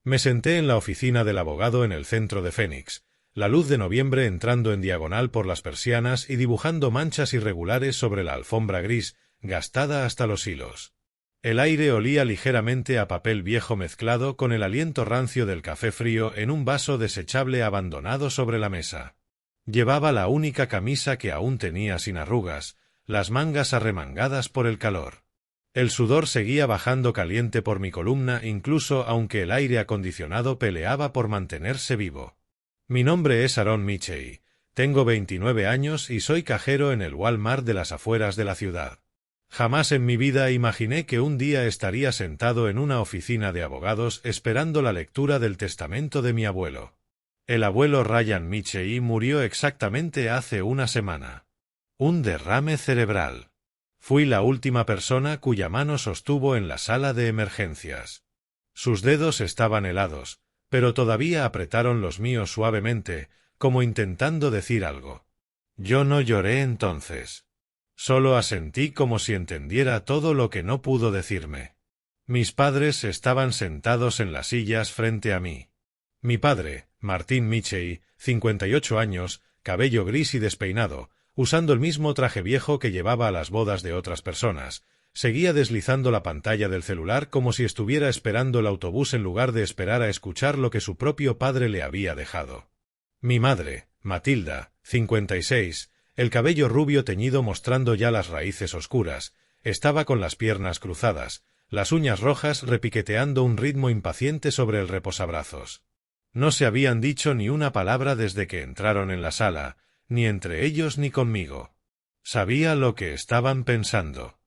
Me senté en la oficina del abogado en el centro de Phoenix, la luz de noviembre entrando en diagonal por las persianas y dibujando manchas irregulares sobre la alfombra gris, gastada hasta los hilos. El aire olía ligeramente a papel viejo mezclado con el aliento rancio del café frío en un vaso desechable abandonado sobre la mesa. Llevaba la única camisa que aún tenía sin arrugas, las mangas arremangadas por el calor. El sudor seguía bajando caliente por mi columna incluso aunque el aire acondicionado peleaba por mantenerse vivo. Mi nombre es Aaron Michey, tengo 29 años y soy cajero en el Walmart de las afueras de la ciudad. Jamás en mi vida imaginé que un día estaría sentado en una oficina de abogados esperando la lectura del testamento de mi abuelo. El abuelo Ryan Michey murió exactamente hace una semana. Un derrame cerebral. Fui la última persona cuya mano sostuvo en la sala de emergencias. Sus dedos estaban helados, pero todavía apretaron los míos suavemente, como intentando decir algo. Yo no lloré entonces. Solo asentí como si entendiera todo lo que no pudo decirme. Mis padres estaban sentados en las sillas frente a mí. Mi padre, Martin Michey, 58 años, cabello gris y despeinado, usando el mismo traje viejo que llevaba a las bodas de otras personas, seguía deslizando la pantalla del celular como si estuviera esperando el autobús en lugar de esperar a escuchar lo que su propio padre le había dejado. Mi madre, Matilda, 56, el cabello rubio teñido mostrando ya las raíces oscuras, estaba con las piernas cruzadas, las uñas rojas repiqueteando un ritmo impaciente sobre el reposabrazos. No se habían dicho ni una palabra desde que entraron en la sala, ni entre ellos ni conmigo. Sabía lo que estaban pensando.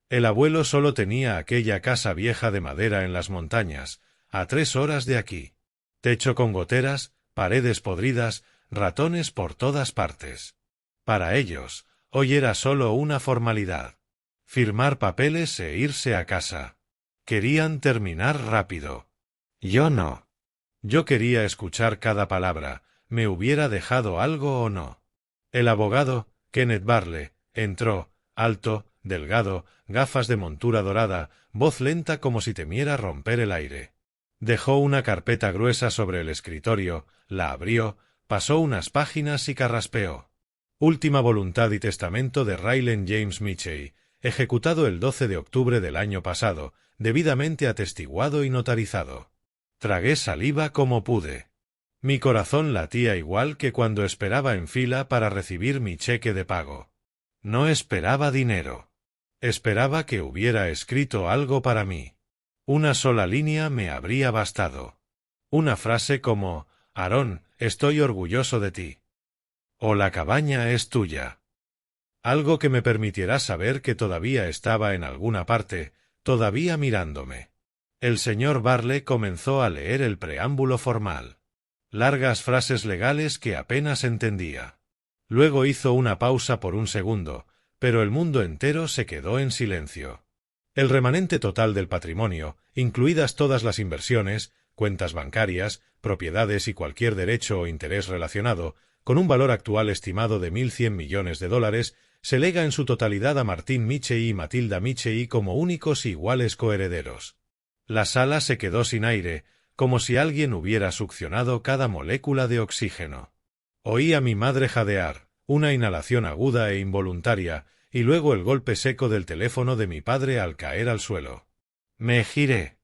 El abuelo solo tenía aquella casa vieja de madera en las montañas, a 3 horas de aquí. Techo con goteras, paredes podridas, ratones por todas partes. Para ellos, hoy era solo una formalidad. Firmar papeles e irse a casa. Querían terminar rápido. Yo no. Yo quería escuchar cada palabra, me hubiera dejado algo o no. El abogado, Kenneth Barley, entró, alto, delgado, gafas de montura dorada, voz lenta como si temiera romper el aire. Dejó una carpeta gruesa sobre el escritorio, la abrió, pasó unas páginas y carraspeó. Última voluntad y testamento de Raylen James Michey, ejecutado el 12 de octubre del año pasado, debidamente atestiguado y notarizado. Tragué saliva como pude. Mi corazón latía igual que cuando esperaba en fila para recibir mi cheque de pago. No esperaba dinero. Esperaba que hubiera escrito algo para mí. Una sola línea me habría bastado. Una frase como, Aaron, estoy orgulloso de ti. O la cabaña es tuya. Algo que me permitiera saber que todavía estaba en alguna parte, todavía mirándome. El señor Barley comenzó a leer el preámbulo formal. Largas frases legales que apenas entendía. Luego hizo una pausa por un segundo, pero el mundo entero se quedó en silencio. El remanente total del patrimonio, incluidas todas las inversiones, cuentas bancarias, propiedades y cualquier derecho o interés relacionado, con un valor actual estimado de $1.100 millones, se lega en su totalidad a Martin Michey y Matilda Michey como únicos e iguales coherederos. La sala se quedó sin aire, como si alguien hubiera succionado cada molécula de oxígeno. Oí a mi madre jadear, una inhalación aguda e involuntaria, y luego el golpe seco del teléfono de mi padre al caer al suelo. Me giré.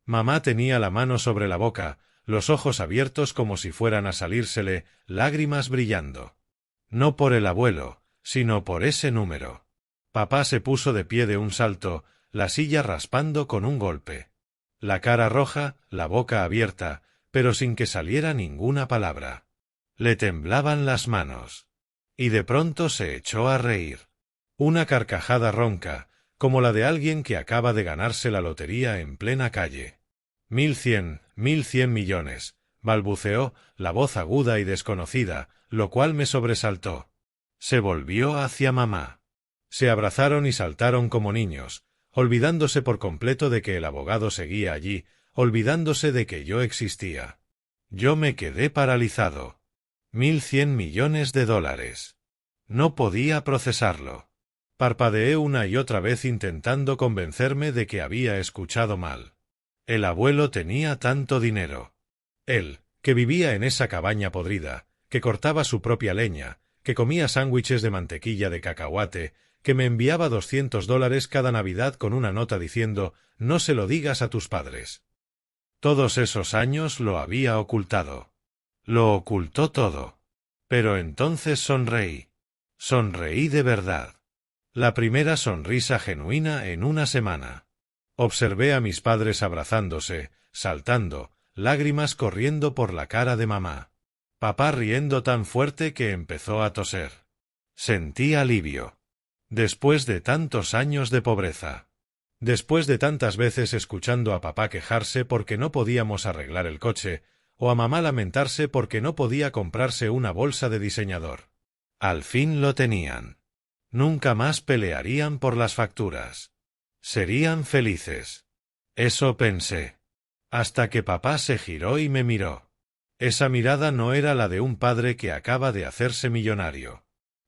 Mamá tenía la mano sobre la boca, los ojos abiertos como si fueran a salírsele, lágrimas brillando. No por el abuelo, sino por ese número. Papá se puso de pie de un salto, la silla raspando con un golpe. La cara roja, la boca abierta, pero sin que saliera ninguna palabra. Le temblaban las manos. Y de pronto se echó a reír. Una carcajada ronca, como la de alguien que acaba de ganarse la lotería en plena calle. 1.100 millones, balbuceó, la voz aguda y desconocida, lo cual me sobresaltó. Se volvió hacia mamá. Se abrazaron y saltaron como niños, olvidándose por completo de que el abogado seguía allí, olvidándose de que yo existía. Yo me quedé paralizado. 1.100 millones de dólares. No podía procesarlo. Parpadeé una y otra vez intentando convencerme de que había escuchado mal. El abuelo tenía tanto dinero. Él, que vivía en esa cabaña podrida, que cortaba su propia leña, que comía sándwiches de mantequilla de cacahuate, que me enviaba $200 cada Navidad con una nota diciendo «No se lo digas a tus padres». Todos esos años lo había ocultado. Lo ocultó todo. Pero entonces sonreí. Sonreí de verdad. La primera sonrisa genuina en una semana. Observé a mis padres abrazándose, saltando, lágrimas corriendo por la cara de mamá. Papá riendo tan fuerte que empezó a toser. Sentí alivio. Después de tantos años de pobreza. Después de tantas veces escuchando a papá quejarse porque no podíamos arreglar el coche, o a mamá lamentarse porque no podía comprarse una bolsa de diseñador. Al fin lo tenían. Nunca más pelearían por las facturas. Serían felices. Eso pensé. Hasta que papá se giró y me miró. Esa mirada no era la de un padre que acaba de hacerse millonario.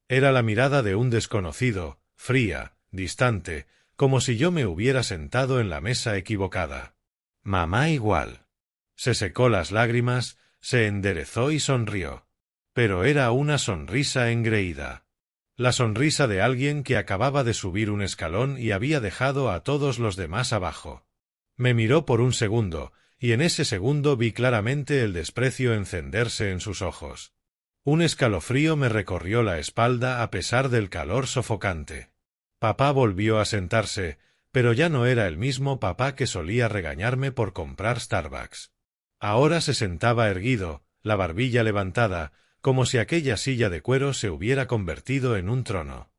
Era la mirada de un desconocido, fría, distante, como si yo me hubiera sentado en la mesa equivocada. Mamá igual. Se secó las lágrimas, se enderezó y sonrió. Pero era una sonrisa engreída. La sonrisa de alguien que acababa de subir un escalón y había dejado a todos los demás abajo. Me miró por un segundo, y en ese segundo vi claramente el desprecio encenderse en sus ojos. Un escalofrío me recorrió la espalda a pesar del calor sofocante. Papá volvió a sentarse, pero ya no era el mismo papá que solía regañarme por comprar Starbucks. Ahora se sentaba erguido, la barbilla levantada, como si aquella silla de cuero se hubiera convertido en un trono.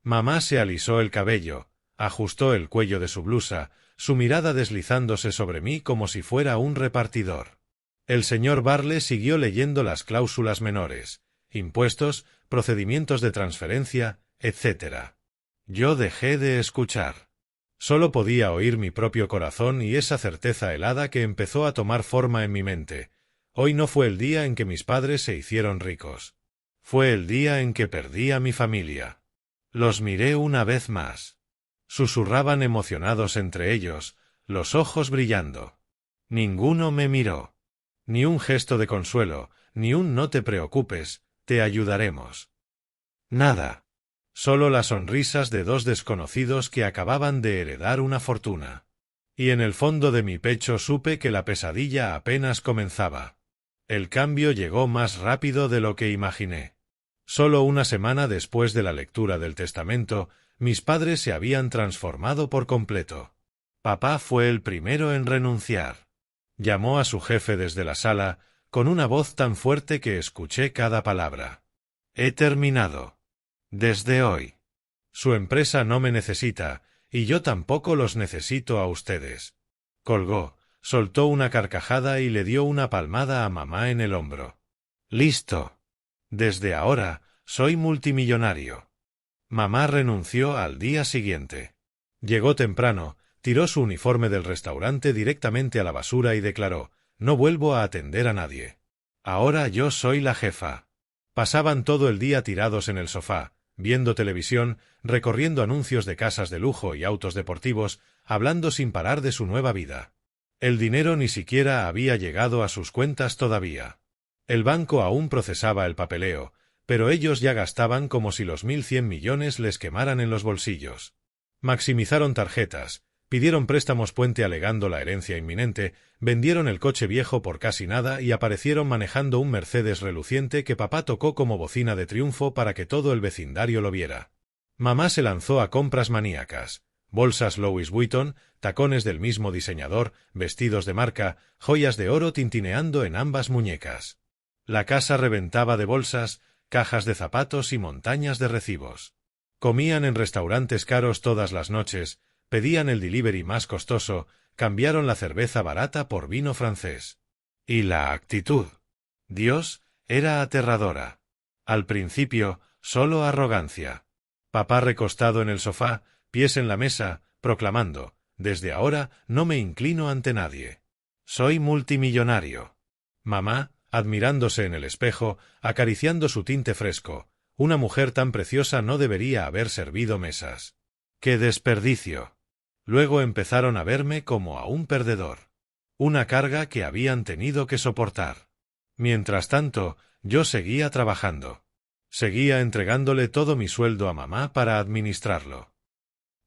Mamá se alisó el cabello, ajustó el cuello de su blusa, su mirada deslizándose sobre mí como si fuera un repartidor. El señor Barle siguió leyendo las cláusulas menores, impuestos, procedimientos de transferencia, etc. Yo dejé de escuchar. Solo podía oír mi propio corazón y esa certeza helada que empezó a tomar forma en mi mente. Hoy no fue el día en que mis padres se hicieron ricos. Fue el día en que perdí a mi familia. Los miré una vez más. Susurraban emocionados entre ellos, los ojos brillando. Ninguno me miró. Ni un gesto de consuelo, ni un no te preocupes, te ayudaremos. Nada. Solo las sonrisas de dos desconocidos que acababan de heredar una fortuna. Y en el fondo de mi pecho supe que la pesadilla apenas comenzaba. El cambio llegó más rápido de lo que imaginé. Solo una semana después de la lectura del testamento, mis padres se habían transformado por completo. Papá fue el primero en renunciar. Llamó a su jefe desde la sala, con una voz tan fuerte que escuché cada palabra. He terminado. Desde hoy. Su empresa no me necesita, y yo tampoco los necesito a ustedes. Colgó, soltó una carcajada y le dio una palmada a mamá en el hombro. Listo. Desde ahora, soy multimillonario. Mamá renunció al día siguiente. Llegó temprano, tiró su uniforme del restaurante directamente a la basura y declaró, no vuelvo a atender a nadie. Ahora yo soy la jefa. Pasaban todo el día tirados en el sofá, viendo televisión, recorriendo anuncios de casas de lujo y autos deportivos, hablando sin parar de su nueva vida. El dinero ni siquiera había llegado a sus cuentas todavía. El banco aún procesaba el papeleo, pero ellos ya gastaban como si los 1.100 millones les quemaran en los bolsillos. Maximizaron tarjetas, pidieron préstamos puente alegando la herencia inminente, vendieron el coche viejo por casi nada y aparecieron manejando un Mercedes reluciente que papá tocó como bocina de triunfo para que todo el vecindario lo viera. Mamá se lanzó a compras maníacas. Bolsas Louis Vuitton, tacones del mismo diseñador, vestidos de marca, joyas de oro tintineando en ambas muñecas. La casa reventaba de bolsas, cajas de zapatos y montañas de recibos. Comían en restaurantes caros todas las noches, pedían el delivery más costoso, cambiaron la cerveza barata por vino francés. Y la actitud. Dios, era aterradora. Al principio, solo arrogancia. Papá recostado en el sofá, pies en la mesa, proclamando, desde ahora no me inclino ante nadie. Soy multimillonario. Mamá, admirándose en el espejo, acariciando su tinte fresco, una mujer tan preciosa no debería haber servido mesas. ¡Qué desperdicio! Luego empezaron a verme como a un perdedor. una carga que habían tenido que soportar. Mientras tanto, yo seguía trabajando. Seguía entregándole todo mi sueldo a mamá para administrarlo.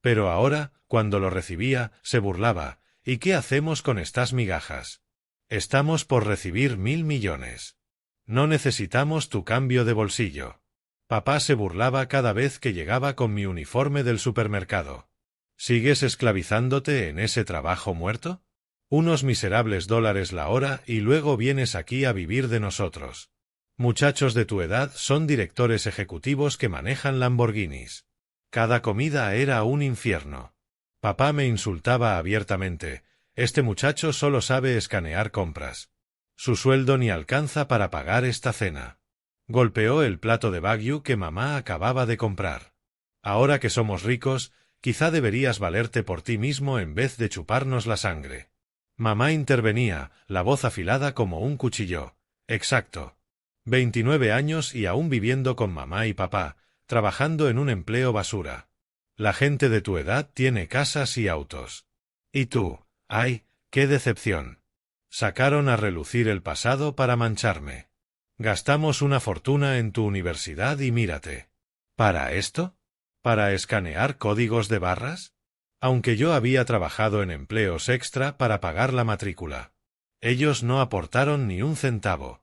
Pero ahora, cuando lo recibía, se burlaba. ¿Y qué hacemos con estas migajas? Estamos por recibir 1.000 millones. No necesitamos tu cambio de bolsillo. Papá se burlaba cada vez que llegaba con mi uniforme del supermercado. ¿Sigues esclavizándote en ese trabajo muerto? Unos miserables $1 la hora y luego vienes aquí a vivir de nosotros. Muchachos de tu edad son directores ejecutivos que manejan Lamborghinis. Cada comida era un infierno. Papá me insultaba abiertamente. Este muchacho solo sabe escanear compras. Su sueldo ni alcanza para pagar esta cena. Golpeó el plato de Wagyu que mamá acababa de comprar. Ahora que somos ricos, quizá deberías valerte por ti mismo en vez de chuparnos la sangre. Mamá intervenía, la voz afilada como un cuchillo. Exacto. 29 años y aún viviendo con mamá y papá, trabajando en un empleo basura. La gente de tu edad tiene casas y autos. Y tú, ¡ay, qué decepción! Sacaron a relucir el pasado para mancharme. Gastamos una fortuna en tu universidad y mírate. ¿Para esto? ¿Para escanear códigos de barras? Aunque yo había trabajado en empleos extra para pagar la matrícula. Ellos no aportaron ni un centavo.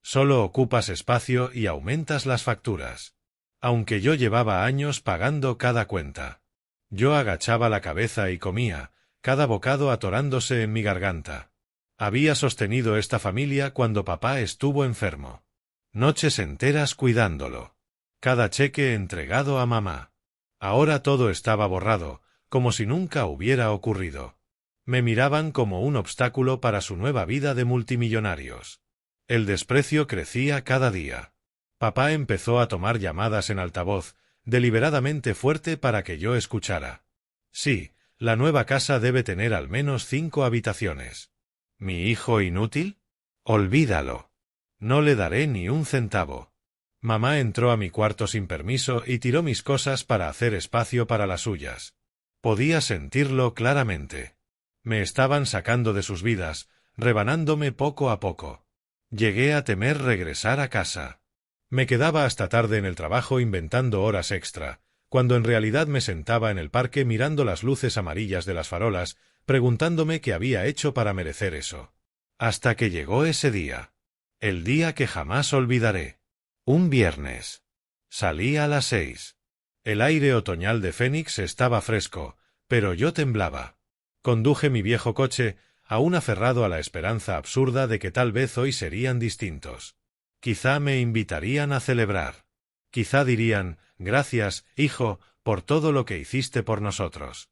Solo ocupas espacio y aumentas las facturas. Aunque yo llevaba años pagando cada cuenta. Yo agachaba la cabeza y comía, cada bocado atorándose en mi garganta. Había sostenido esta familia cuando papá estuvo enfermo. Noches enteras cuidándolo. Cada cheque entregado a mamá. Ahora todo estaba borrado, como si nunca hubiera ocurrido. Me miraban como un obstáculo para su nueva vida de multimillonarios. El desprecio crecía cada día. Papá empezó a tomar llamadas en altavoz, deliberadamente fuerte para que yo escuchara. Sí, la nueva casa debe tener al menos 5 habitaciones. ¿Mi hijo inútil? Olvídalo. No le daré ni un centavo. Mamá entró a mi cuarto sin permiso y tiró mis cosas para hacer espacio para las suyas. Podía sentirlo claramente. Me estaban sacando de sus vidas, rebanándome poco a poco. Llegué a temer regresar a casa. Me quedaba hasta tarde en el trabajo inventando horas extra, cuando en realidad me sentaba en el parque mirando las luces amarillas de las farolas, preguntándome qué había hecho para merecer eso. Hasta que llegó ese día. El día que jamás olvidaré. Un viernes. Salí a las 6. El aire otoñal de Phoenix estaba fresco, pero yo temblaba. Conduje mi viejo coche, aún aferrado a la esperanza absurda de que tal vez hoy serían distintos. Quizá me invitarían a celebrar. Quizá dirían, gracias, hijo, por todo lo que hiciste por nosotros.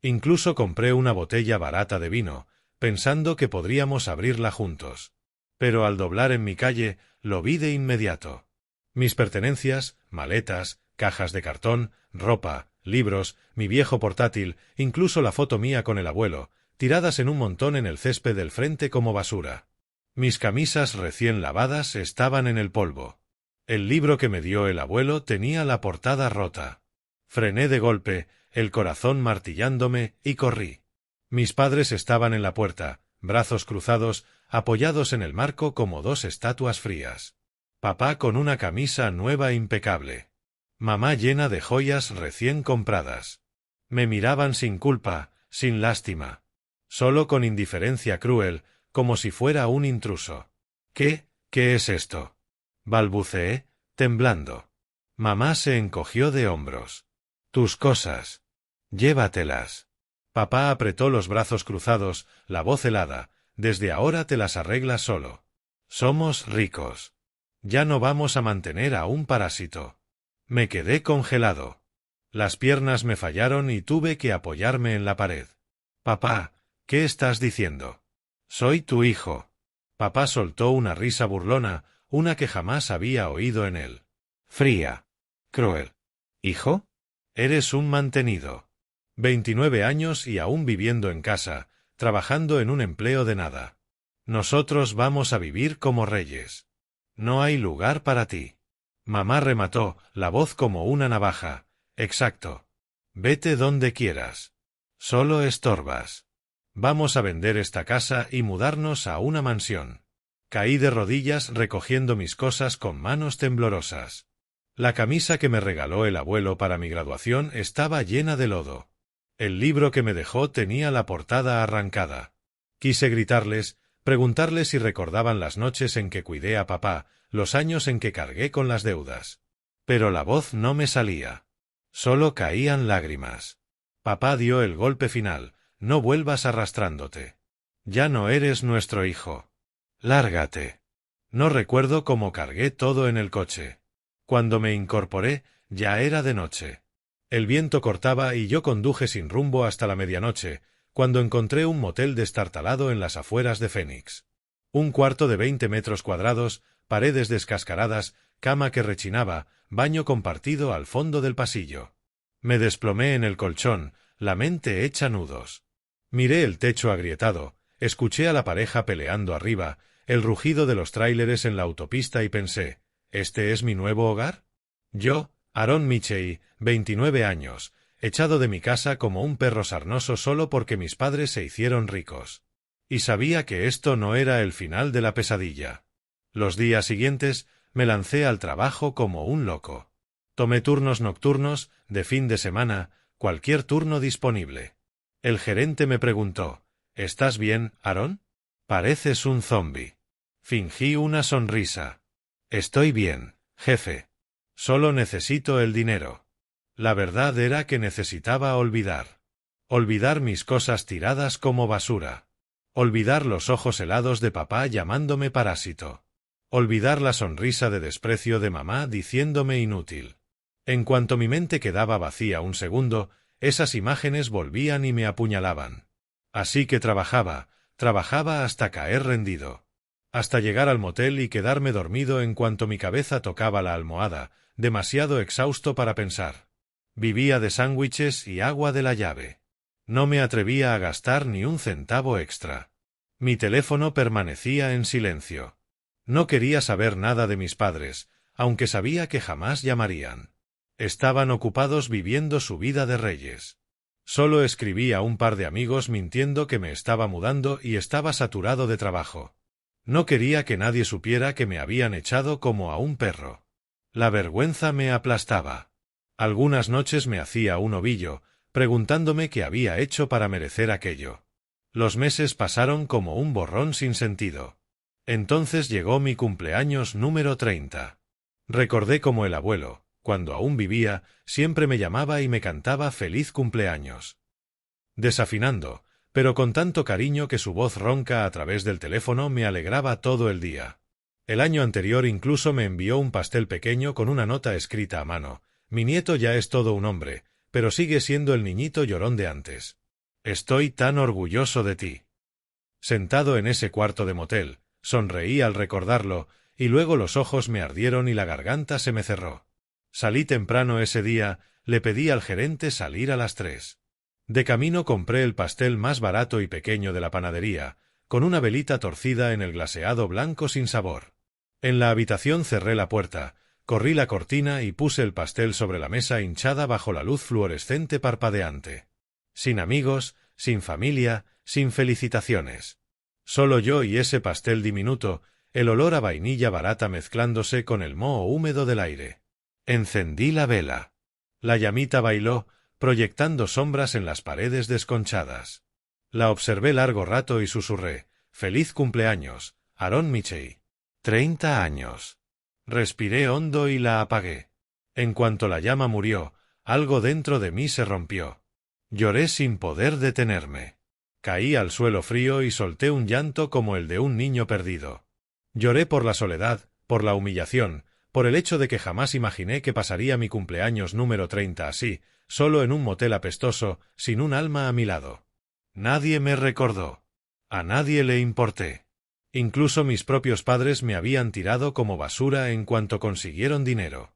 Incluso compré una botella barata de vino, pensando que podríamos abrirla juntos. Pero al doblar en mi calle, lo vi de inmediato. Mis pertenencias, maletas, cajas de cartón, ropa, libros, mi viejo portátil, incluso la foto mía con el abuelo, tiradas en un montón en el césped del frente como basura. Mis camisas recién lavadas estaban en el polvo. El libro que me dio el abuelo tenía la portada rota. Frené de golpe, el corazón martillándome, y corrí. Mis padres estaban en la puerta, brazos cruzados, apoyados en el marco como dos estatuas frías. Papá con una camisa nueva impecable. Mamá llena de joyas recién compradas. Me miraban sin culpa, sin lástima. Solo con indiferencia cruel, como si fuera un intruso. ¿Qué es esto? Balbuceé, temblando. Mamá se encogió de hombros. Tus cosas. Llévatelas. Papá apretó los brazos cruzados, la voz helada. Desde ahora te las arreglas solo. Somos ricos. Ya no vamos a mantener a un parásito. Me quedé congelado. Las piernas me fallaron y tuve que apoyarme en la pared. Papá, ¿qué estás diciendo? Soy tu hijo. Papá soltó una risa burlona, una que jamás había oído en él. Fría. Cruel. ¿Hijo? Eres un mantenido. 29 años y aún viviendo en casa, trabajando en un empleo de nada. Nosotros vamos a vivir como reyes. No hay lugar para ti. Mamá remató, la voz como una navaja. Exacto. Vete donde quieras. Solo estorbas. Vamos a vender esta casa y mudarnos a una mansión. Caí de rodillas recogiendo mis cosas con manos temblorosas. La camisa que me regaló el abuelo para mi graduación estaba llena de lodo. El libro que me dejó tenía la portada arrancada. Quise gritarles, preguntarles si recordaban las noches en que cuidé a papá, los años en que cargué con las deudas. Pero la voz no me salía. Solo caían lágrimas. Papá dio el golpe final: no vuelvas arrastrándote. Ya no eres nuestro hijo. Lárgate. No recuerdo cómo cargué todo en el coche. Cuando me incorporé, ya era de noche. El viento cortaba y yo conduje sin rumbo hasta la medianoche, cuando encontré un motel destartalado en las afueras de Phoenix. Un cuarto de 20 metros cuadrados, paredes descascaradas, cama que rechinaba, baño compartido al fondo del pasillo. Me desplomé en el colchón, la mente hecha nudos. Miré el techo agrietado, escuché a la pareja peleando arriba, el rugido de los tráileres en la autopista y pensé: ¿este es mi nuevo hogar? Yo, Aaron Michey, 29 años, echado de mi casa como un perro sarnoso solo porque mis padres se hicieron ricos. Y sabía que esto no era el final de la pesadilla. Los días siguientes me lancé al trabajo como un loco. Tomé turnos nocturnos, de fin de semana, cualquier turno disponible. El gerente me preguntó: ¿estás bien, Aaron? Pareces un zombi. Fingí una sonrisa. Estoy bien, jefe. Solo necesito el dinero. La verdad era que necesitaba olvidar. Olvidar mis cosas tiradas como basura. Olvidar los ojos helados de papá llamándome parásito. Olvidar la sonrisa de desprecio de mamá diciéndome inútil. En cuanto mi mente quedaba vacía un segundo, esas imágenes volvían y me apuñalaban. Así que trabajaba hasta caer rendido. Hasta llegar al motel y quedarme dormido en cuanto mi cabeza tocaba la almohada, demasiado exhausto para pensar. Vivía de sándwiches y agua de la llave. No me atrevía a gastar ni un centavo extra. Mi teléfono permanecía en silencio. No quería saber nada de mis padres, aunque sabía que jamás llamarían. Estaban ocupados viviendo su vida de reyes. Solo escribí a un par de amigos mintiendo que me estaba mudando y estaba saturado de trabajo. No quería que nadie supiera que me habían echado como a un perro. La vergüenza me aplastaba. Algunas noches me hacía un ovillo, preguntándome qué había hecho para merecer aquello. Los meses pasaron como un borrón sin sentido. Entonces llegó mi cumpleaños número 30. Recordé cómo el abuelo, cuando aún vivía, siempre me llamaba y me cantaba feliz cumpleaños. Desafinando, pero con tanto cariño que su voz ronca a través del teléfono me alegraba todo el día. El año anterior incluso me envió un pastel pequeño con una nota escrita a mano: mi nieto ya es todo un hombre, pero sigue siendo el niñito llorón de antes. Estoy tan orgulloso de ti. Sentado en ese cuarto de motel, sonreí al recordarlo, y luego los ojos me ardieron y la garganta se me cerró. Salí temprano ese día, le pedí al gerente salir a las 3. De camino compré el pastel más barato y pequeño de la panadería, con una velita torcida en el glaseado blanco sin sabor. En la habitación cerré la puerta, corrí la cortina y puse el pastel sobre la mesa hinchada bajo la luz fluorescente parpadeante. Sin amigos, sin familia, sin felicitaciones. Solo yo y ese pastel diminuto, el olor a vainilla barata mezclándose con el moho húmedo del aire. Encendí la vela. La llamita bailó, proyectando sombras en las paredes desconchadas. La observé largo rato y susurré: «Feliz cumpleaños, Aaron Michey. 30 años». Respiré hondo y la apagué. En cuanto la llama murió, algo dentro de mí se rompió. Lloré sin poder detenerme. Caí al suelo frío y solté un llanto como el de un niño perdido. Lloré por la soledad, por la humillación, por el hecho de que jamás imaginé que pasaría mi cumpleaños número 30 así, solo en un motel apestoso, sin un alma a mi lado. Nadie me recordó. A nadie le importé. Incluso mis propios padres me habían tirado como basura en cuanto consiguieron dinero.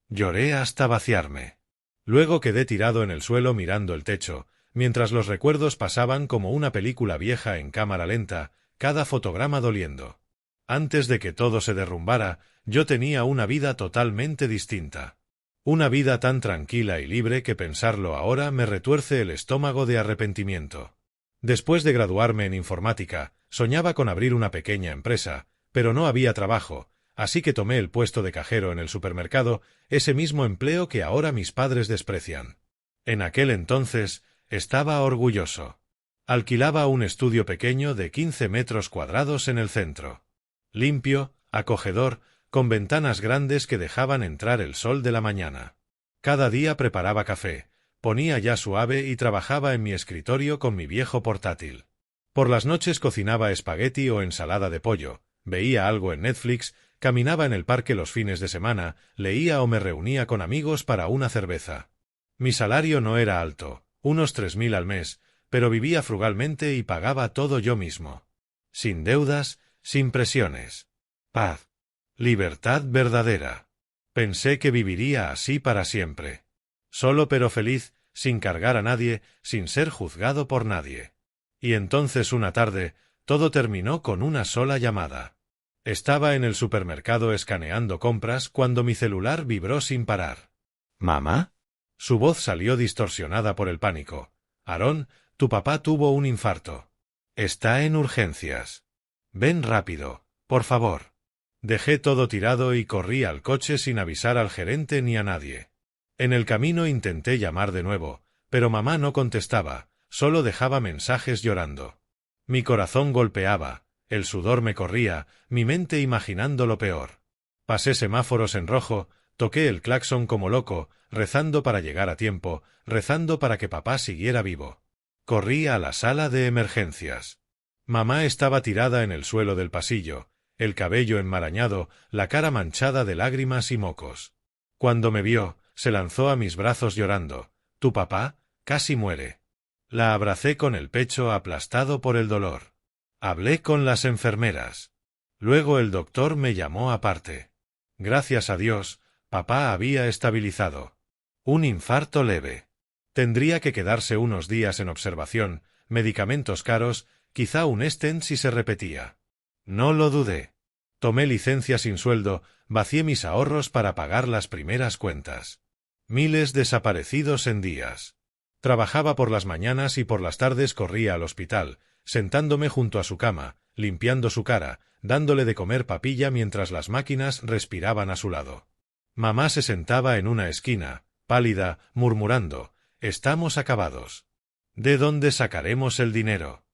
Lloré hasta vaciarme. Luego quedé tirado en el suelo mirando el techo, mientras los recuerdos pasaban como una película vieja en cámara lenta, cada fotograma doliendo. Antes de que todo se derrumbara, yo tenía una vida totalmente distinta. Una vida tan tranquila y libre que pensarlo ahora me retuerce el estómago de arrepentimiento. Después de graduarme en informática, soñaba con abrir una pequeña empresa, pero no había trabajo, así que tomé el puesto de cajero en el supermercado, ese mismo empleo que ahora mis padres desprecian. En aquel entonces, estaba orgulloso. Alquilaba un estudio pequeño de 15 metros cuadrados en el centro. Limpio, acogedor, con ventanas grandes que dejaban entrar el sol de la mañana. Cada día preparaba café, ponía ya suave y trabajaba en mi escritorio con mi viejo portátil. Por las noches cocinaba espagueti o ensalada de pollo, veía algo en Netflix, caminaba en el parque los fines de semana, leía o me reunía con amigos para una cerveza. Mi salario no era alto, unos 3.000 al mes, pero vivía frugalmente y pagaba todo yo mismo. Sin deudas, sin presiones. Paz. Libertad verdadera. Pensé que viviría así para siempre. Solo pero feliz, sin cargar a nadie, sin ser juzgado por nadie. Y entonces una tarde, todo terminó con una sola llamada. Estaba en el supermercado escaneando compras cuando mi celular vibró sin parar. ¿Mamá? Su voz salió distorsionada por el pánico. Aarón, tu papá tuvo un infarto. Está en urgencias. Ven rápido, por favor. Dejé todo tirado y corrí al coche sin avisar al gerente ni a nadie. En el camino intenté llamar de nuevo, pero mamá no contestaba, solo dejaba mensajes llorando. Mi corazón golpeaba, el sudor me corría, mi mente imaginando lo peor. Pasé semáforos en rojo, toqué el claxon como loco, rezando para llegar a tiempo, rezando para que papá siguiera vivo. Corrí a la sala de emergencias. Mamá estaba tirada en el suelo del pasillo, el cabello enmarañado, la cara manchada de lágrimas y mocos. Cuando me vio, se lanzó a mis brazos llorando. «¿Tu papá? Casi muere». La abracé con el pecho aplastado por el dolor. Hablé con las enfermeras. Luego el doctor me llamó aparte. Gracias a Dios, papá había estabilizado. Un infarto leve. Tendría que quedarse unos días en observación, medicamentos caros, quizá un stent si se repetía. No lo dudé. Tomé licencia sin sueldo, vacié mis ahorros para pagar las primeras cuentas. Miles desaparecidos en días. Trabajaba por las mañanas y por las tardes corría al hospital, sentándome junto a su cama, limpiando su cara, dándole de comer papilla mientras las máquinas respiraban a su lado. Mamá se sentaba en una esquina, pálida, murmurando: «Estamos acabados. ¿De dónde sacaremos el dinero?».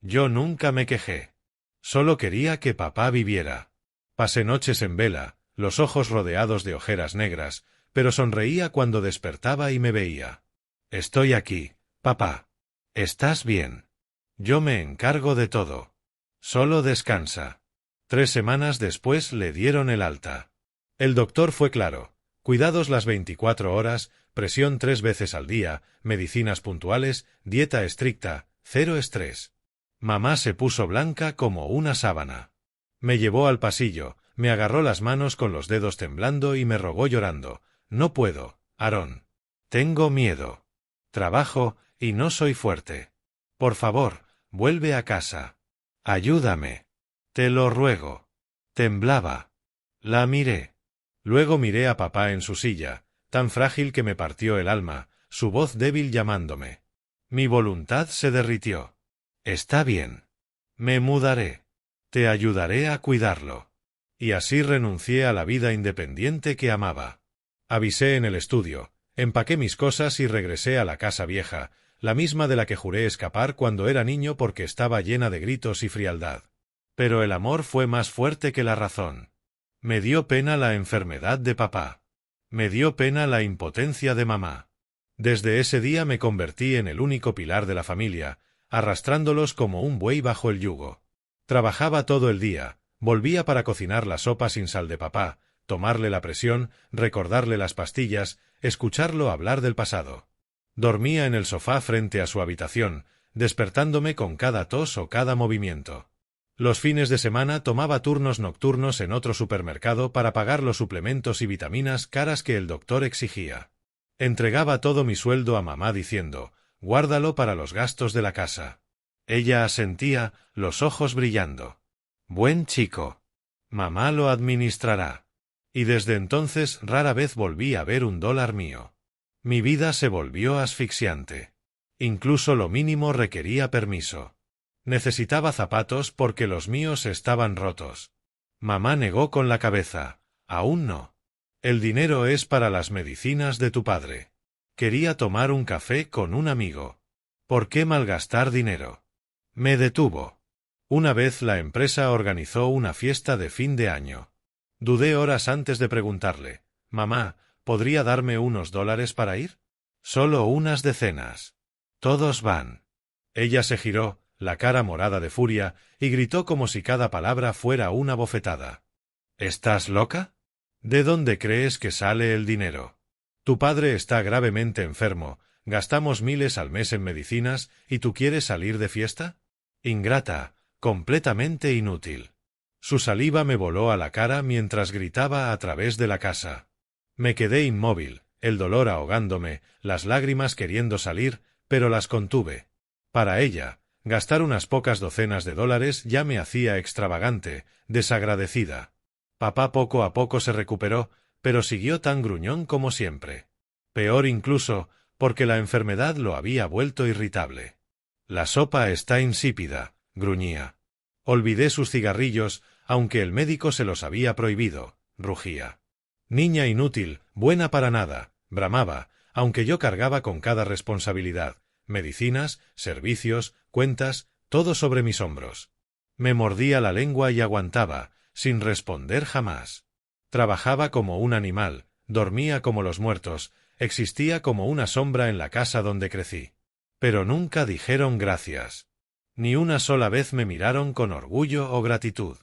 Yo nunca me quejé. Solo quería que papá viviera. Pasé noches en vela, los ojos rodeados de ojeras negras, pero sonreía cuando despertaba y me veía. «Estoy aquí, papá. ¿Estás bien? Yo me encargo de todo. Solo descansa». 3 semanas después le dieron el alta. El doctor fue claro: cuidados las 24 horas, presión 3 veces al día, medicinas puntuales, dieta estricta, 0 estrés. Mamá se puso blanca como una sábana. Me llevó al pasillo, me agarró las manos con los dedos temblando y me rogó llorando: «No puedo, Aarón. Tengo miedo. Trabajo y no soy fuerte. Por favor, vuelve a casa. Ayúdame. Te lo ruego». Temblaba. La miré. Luego miré a papá en su silla, tan frágil que me partió el alma, su voz débil llamándome. Mi voluntad se derritió. «Está bien. Me mudaré. Te ayudaré a cuidarlo». Y así renuncié a la vida independiente que amaba. Avisé en el estudio, empaqué mis cosas y regresé a la casa vieja, la misma de la que juré escapar cuando era niño porque estaba llena de gritos y frialdad. Pero el amor fue más fuerte que la razón. Me dio pena la enfermedad de papá. Me dio pena la impotencia de mamá. Desde ese día me convertí en el único pilar de la familia, arrastrándolos como un buey bajo el yugo. Trabajaba todo el día, volvía para cocinar la sopa sin sal de papá, tomarle la presión, recordarle las pastillas, escucharlo hablar del pasado. Dormía en el sofá frente a su habitación, despertándome con cada tos o cada movimiento. Los fines de semana tomaba turnos nocturnos en otro supermercado para pagar los suplementos y vitaminas caras que el doctor exigía. Entregaba todo mi sueldo a mamá diciendo: «Guárdalo para los gastos de la casa». Ella asentía, los ojos brillando. «Buen chico. Mamá lo administrará». Y desde entonces rara vez volví a ver $1 mío. Mi vida se volvió asfixiante. Incluso lo mínimo requería permiso. Necesitaba zapatos porque los míos estaban rotos. Mamá negó con la cabeza. Aún no. El dinero es para las medicinas de tu padre. Quería tomar un café con un amigo. ¿Por qué malgastar dinero? Me detuvo. Una vez la empresa organizó una fiesta de fin de año. Dudé horas antes de preguntarle, «Mamá, ¿podría darme unos $? Para ir?» «Solo unas decenas. Todos van». Ella se giró, la cara morada de furia, y gritó como si cada palabra fuera una bofetada. «¿Estás loca? ¿De dónde crees que sale el dinero? Tu padre está gravemente enfermo, gastamos miles al mes en medicinas, ¿y tú quieres salir de fiesta? Ingrata, completamente inútil». Su saliva me voló a la cara mientras gritaba a través de la casa. Me quedé inmóvil, el dolor ahogándome, las lágrimas queriendo salir, pero las contuve. Para ella, gastar unas pocas docenas de dólares ya me hacía extravagante, desagradecida. Papá poco a poco se recuperó, pero siguió tan gruñón como siempre. Peor incluso, porque la enfermedad lo había vuelto irritable. «La sopa está insípida», gruñía. Olvidé sus cigarrillos, aunque el médico se los había prohibido, rugía. «Niña inútil, buena para nada», bramaba, aunque yo cargaba con cada responsabilidad, medicinas, servicios, cuentas, todo sobre mis hombros. Me mordía la lengua y aguantaba, sin responder jamás. Trabajaba como un animal, dormía como los muertos, existía como una sombra en la casa donde crecí. Pero nunca dijeron gracias. Ni una sola vez me miraron con orgullo o gratitud.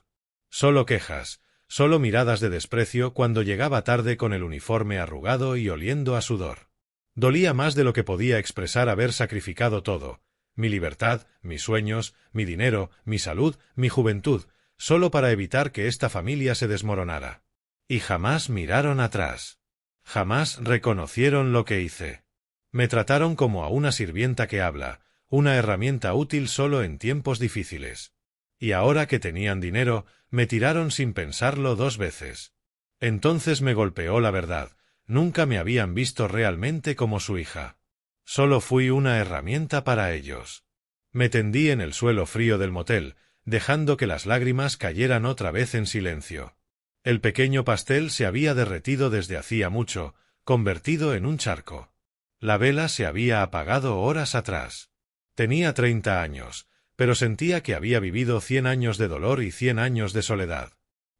Solo quejas, solo miradas de desprecio cuando llegaba tarde con el uniforme arrugado y oliendo a sudor. Dolía más de lo que podía expresar haber sacrificado todo, mi libertad, mis sueños, mi dinero, mi salud, mi juventud, solo para evitar que esta familia se desmoronara. Y jamás miraron atrás. Jamás reconocieron lo que hice. Me trataron como a una sirvienta que habla, una herramienta útil solo en tiempos difíciles. Y ahora que tenían dinero, me tiraron sin pensarlo 2 veces. Entonces me golpeó la verdad, nunca me habían visto realmente como su hija. Solo fui una herramienta para ellos. Me tendí en el suelo frío del motel, dejando que las lágrimas cayeran otra vez en silencio. El pequeño pastel se había derretido desde hacía mucho, convertido en un charco. La vela se había apagado horas atrás. Tenía 30 años, pero sentía que había vivido 100 años de dolor y 100 años de soledad.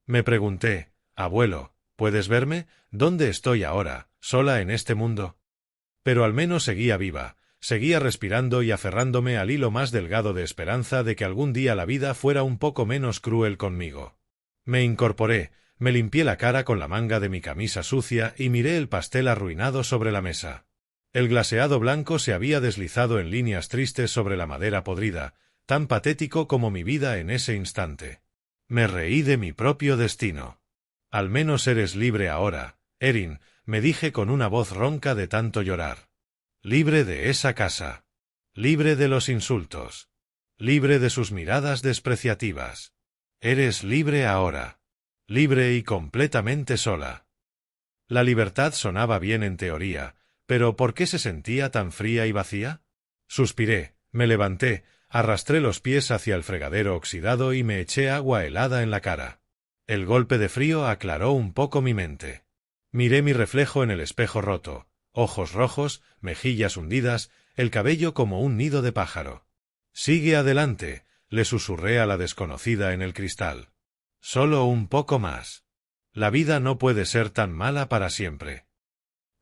Me pregunté, «Abuelo, ¿puedes verme? ¿Dónde estoy ahora, sola en este mundo?» Pero al menos seguía viva, seguía respirando y aferrándome al hilo más delgado de esperanza de que algún día la vida fuera un poco menos cruel conmigo. Me incorporé, me limpié la cara con la manga de mi camisa sucia y miré el pastel arruinado sobre la mesa. El glaseado blanco se había deslizado en líneas tristes sobre la madera podrida, tan patético como mi vida en ese instante. Me reí de mi propio destino. «Al menos eres libre ahora, Erin», me dije con una voz ronca de tanto llorar. «Libre de esa casa. Libre de los insultos. Libre de sus miradas despreciativas. Eres libre ahora. Libre y completamente sola». La libertad sonaba bien en teoría, pero ¿por qué se sentía tan fría y vacía? Suspiré, me levanté, arrastré los pies hacia el fregadero oxidado y me eché agua helada en la cara. El golpe de frío aclaró un poco mi mente. Miré mi reflejo en el espejo roto, ojos rojos, mejillas hundidas, el cabello como un nido de pájaro. «Sigue adelante», le susurré a la desconocida en el cristal. «Solo un poco más. La vida no puede ser tan mala para siempre».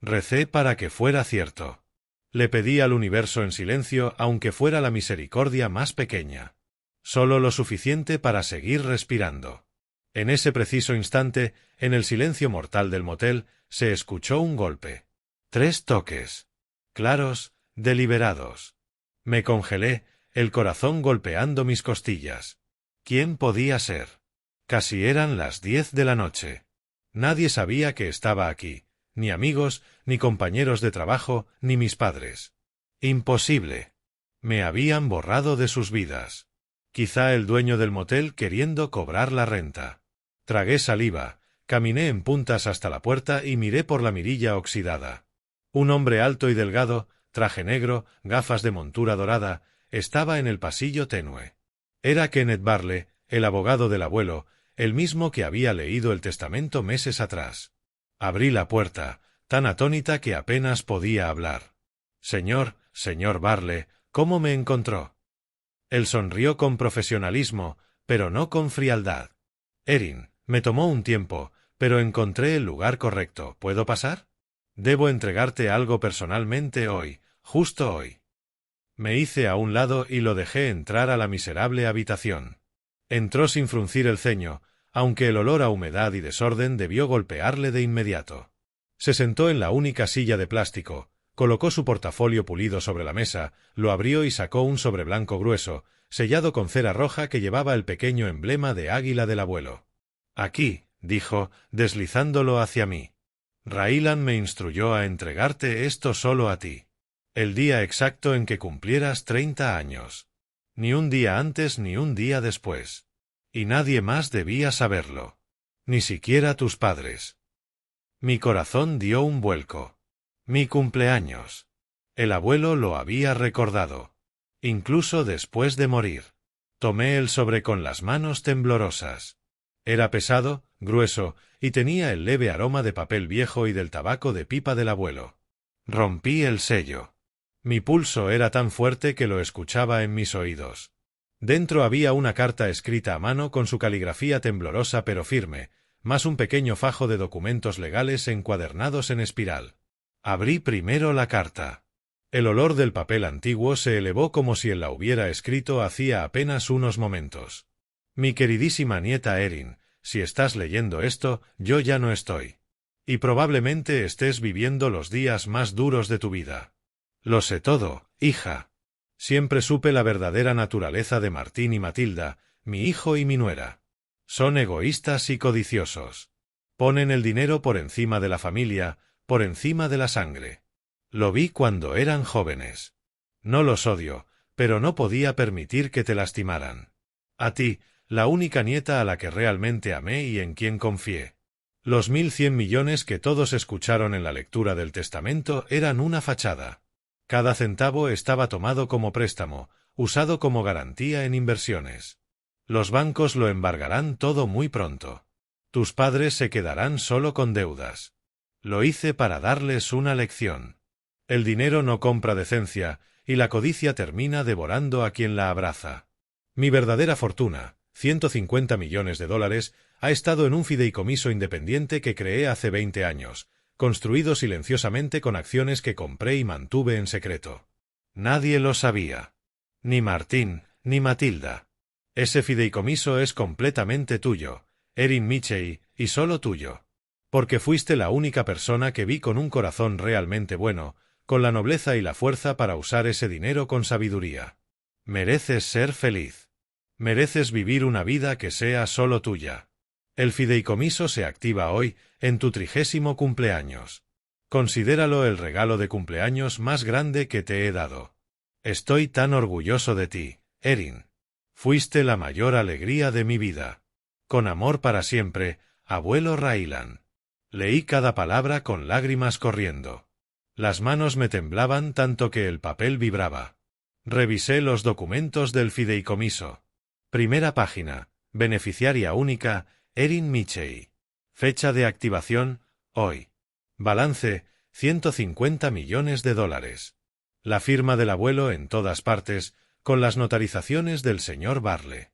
Recé para que fuera cierto. Le pedí al universo en silencio, aunque fuera la misericordia más pequeña. Solo lo suficiente para seguir respirando. En ese preciso instante, en el silencio mortal del motel, se escuchó un golpe. 3 toques. Claros, deliberados. Me congelé, el corazón golpeando mis costillas. ¿Quién podía ser? Casi eran las 10 de la noche. Nadie sabía que estaba aquí. Ni amigos, ni compañeros de trabajo, ni mis padres. Imposible. Me habían borrado de sus vidas. Quizá el dueño del motel queriendo cobrar la renta. Tragué saliva, caminé en puntas hasta la puerta y miré por la mirilla oxidada. Un hombre alto y delgado, traje negro, gafas de montura dorada, estaba en el pasillo tenue. Era Kenneth Barley, el abogado del abuelo, el mismo que había leído el testamento meses atrás. Abrí la puerta, tan atónita que apenas podía hablar. Señor Barley, ¿cómo me encontró? Él sonrió con profesionalismo, pero no con frialdad. Erin, me tomó un tiempo, pero encontré el lugar correcto. ¿Puedo pasar? Debo entregarte algo personalmente hoy, justo hoy. Me hice a un lado y lo dejé entrar a la miserable habitación. Entró sin fruncir el ceño, aunque el olor a humedad y desorden debió golpearle de inmediato. Se sentó en la única silla de plástico, colocó su portafolio pulido sobre la mesa, lo abrió y sacó un sobre blanco grueso, sellado con cera roja que llevaba el pequeño emblema de águila del abuelo. Aquí, dijo, deslizándolo hacia mí. Raylan me instruyó a entregarte esto solo a ti. El día exacto en que cumplieras 30 años. Ni un día antes ni un día después. Y nadie más debía saberlo. Ni siquiera tus padres. Mi corazón dio un vuelco. Mi cumpleaños. El abuelo lo había recordado. Incluso después de morir. Tomé el sobre con las manos temblorosas. Era pesado, grueso, y tenía el leve aroma de papel viejo y del tabaco de pipa del abuelo. Rompí el sello. Mi pulso era tan fuerte que lo escuchaba en mis oídos. Dentro había una carta escrita a mano con su caligrafía temblorosa pero firme, más un pequeño fajo de documentos legales encuadernados en espiral. Abrí primero la carta. El olor del papel antiguo se elevó como si él la hubiera escrito hacía apenas unos momentos. Mi queridísima nieta Erin, si estás leyendo esto, yo ya no estoy. Y probablemente estés viviendo los días más duros de tu vida. Lo sé todo, hija. Siempre supe la verdadera naturaleza de Martín y Matilda, mi hijo y mi nuera. Son egoístas y codiciosos. Ponen el dinero por encima de la familia, por encima de la sangre. Lo vi cuando eran jóvenes. No los odio, pero no podía permitir que te lastimaran. A ti, la única nieta a la que realmente amé y en quien confié. Los 1.100 millones que todos escucharon en la lectura del testamento eran una fachada. Cada centavo estaba tomado como préstamo, usado como garantía en inversiones. Los bancos lo embargarán todo muy pronto. Tus padres se quedarán solo con deudas. Lo hice para darles una lección. El dinero no compra decencia, y la codicia termina devorando a quien la abraza. Mi verdadera fortuna, $150 millones, ha estado en un fideicomiso independiente que creé hace 20 años, construido silenciosamente con acciones que compré y mantuve en secreto. Nadie lo sabía. Ni Martín, ni Matilda. Ese fideicomiso es completamente tuyo, Erin Michey, y solo tuyo. Porque fuiste la única persona que vi con un corazón realmente bueno, con la nobleza y la fuerza para usar ese dinero con sabiduría. Mereces ser feliz. Mereces vivir una vida que sea solo tuya. El fideicomiso se activa hoy, en tu 30º cumpleaños. Considéralo el regalo de cumpleaños más grande que te he dado. Estoy tan orgulloso de ti, Erin. Fuiste la mayor alegría de mi vida. Con amor para siempre, abuelo Raylan. Leí cada palabra con lágrimas corriendo. Las manos me temblaban tanto que el papel vibraba. Revisé los documentos del fideicomiso. Primera página. Beneficiaria única, Erin Michey. Fecha de activación, hoy. Balance, $150 millones. La firma del abuelo en todas partes, con las notarizaciones del señor Barley.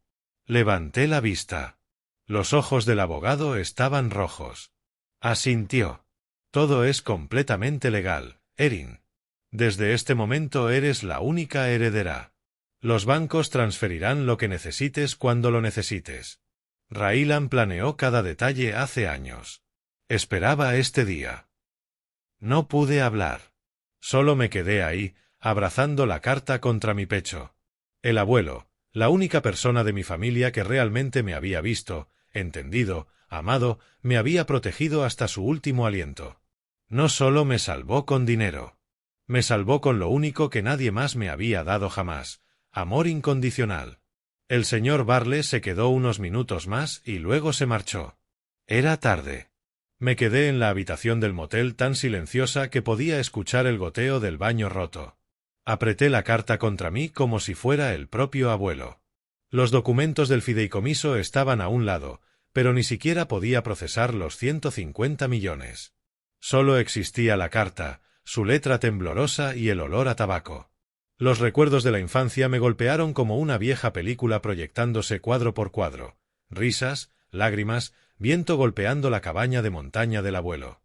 Levanté la vista. Los ojos del abogado estaban rojos. Asintió. Todo es completamente legal, Erin. Desde este momento eres la única heredera. Los bancos transferirán lo que necesites cuando lo necesites. Raylan planeó cada detalle hace años. Esperaba este día. No pude hablar. Solo me quedé ahí, abrazando la carta contra mi pecho. El abuelo, la única persona de mi familia que realmente me había visto, entendido, amado, me había protegido hasta su último aliento. No solo me salvó con dinero. Me salvó con lo único que nadie más me había dado jamás, amor incondicional. El señor Barley se quedó unos minutos más y luego se marchó. Era tarde. Me quedé en la habitación del motel tan silenciosa que podía escuchar el goteo del baño roto. Apreté la carta contra mí como si fuera el propio abuelo. Los documentos del fideicomiso estaban a un lado, pero ni siquiera podía procesar los 150 millones. Solo existía la carta, su letra temblorosa y el olor a tabaco. Los recuerdos de la infancia me golpearon como una vieja película proyectándose cuadro por cuadro. Risas, lágrimas, viento golpeando la cabaña de montaña del abuelo.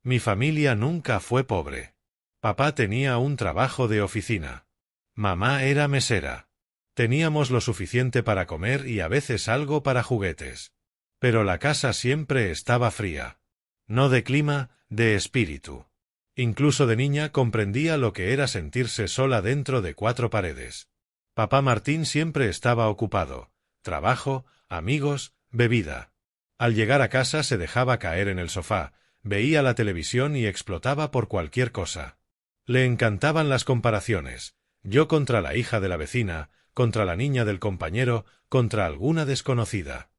Mi familia nunca fue pobre. Papá tenía un trabajo de oficina. Mamá era mesera. Teníamos lo suficiente para comer y a veces algo para juguetes. Pero la casa siempre estaba fría. No de clima, de espíritu. Incluso de niña comprendía lo que era sentirse sola dentro de 4 paredes. Papá Martín siempre estaba ocupado. Trabajo, amigos, bebida. Al llegar a casa se dejaba caer en el sofá, veía la televisión y explotaba por cualquier cosa. Le encantaban las comparaciones. Yo contra la hija de la vecina, contra la niña del compañero, contra alguna desconocida.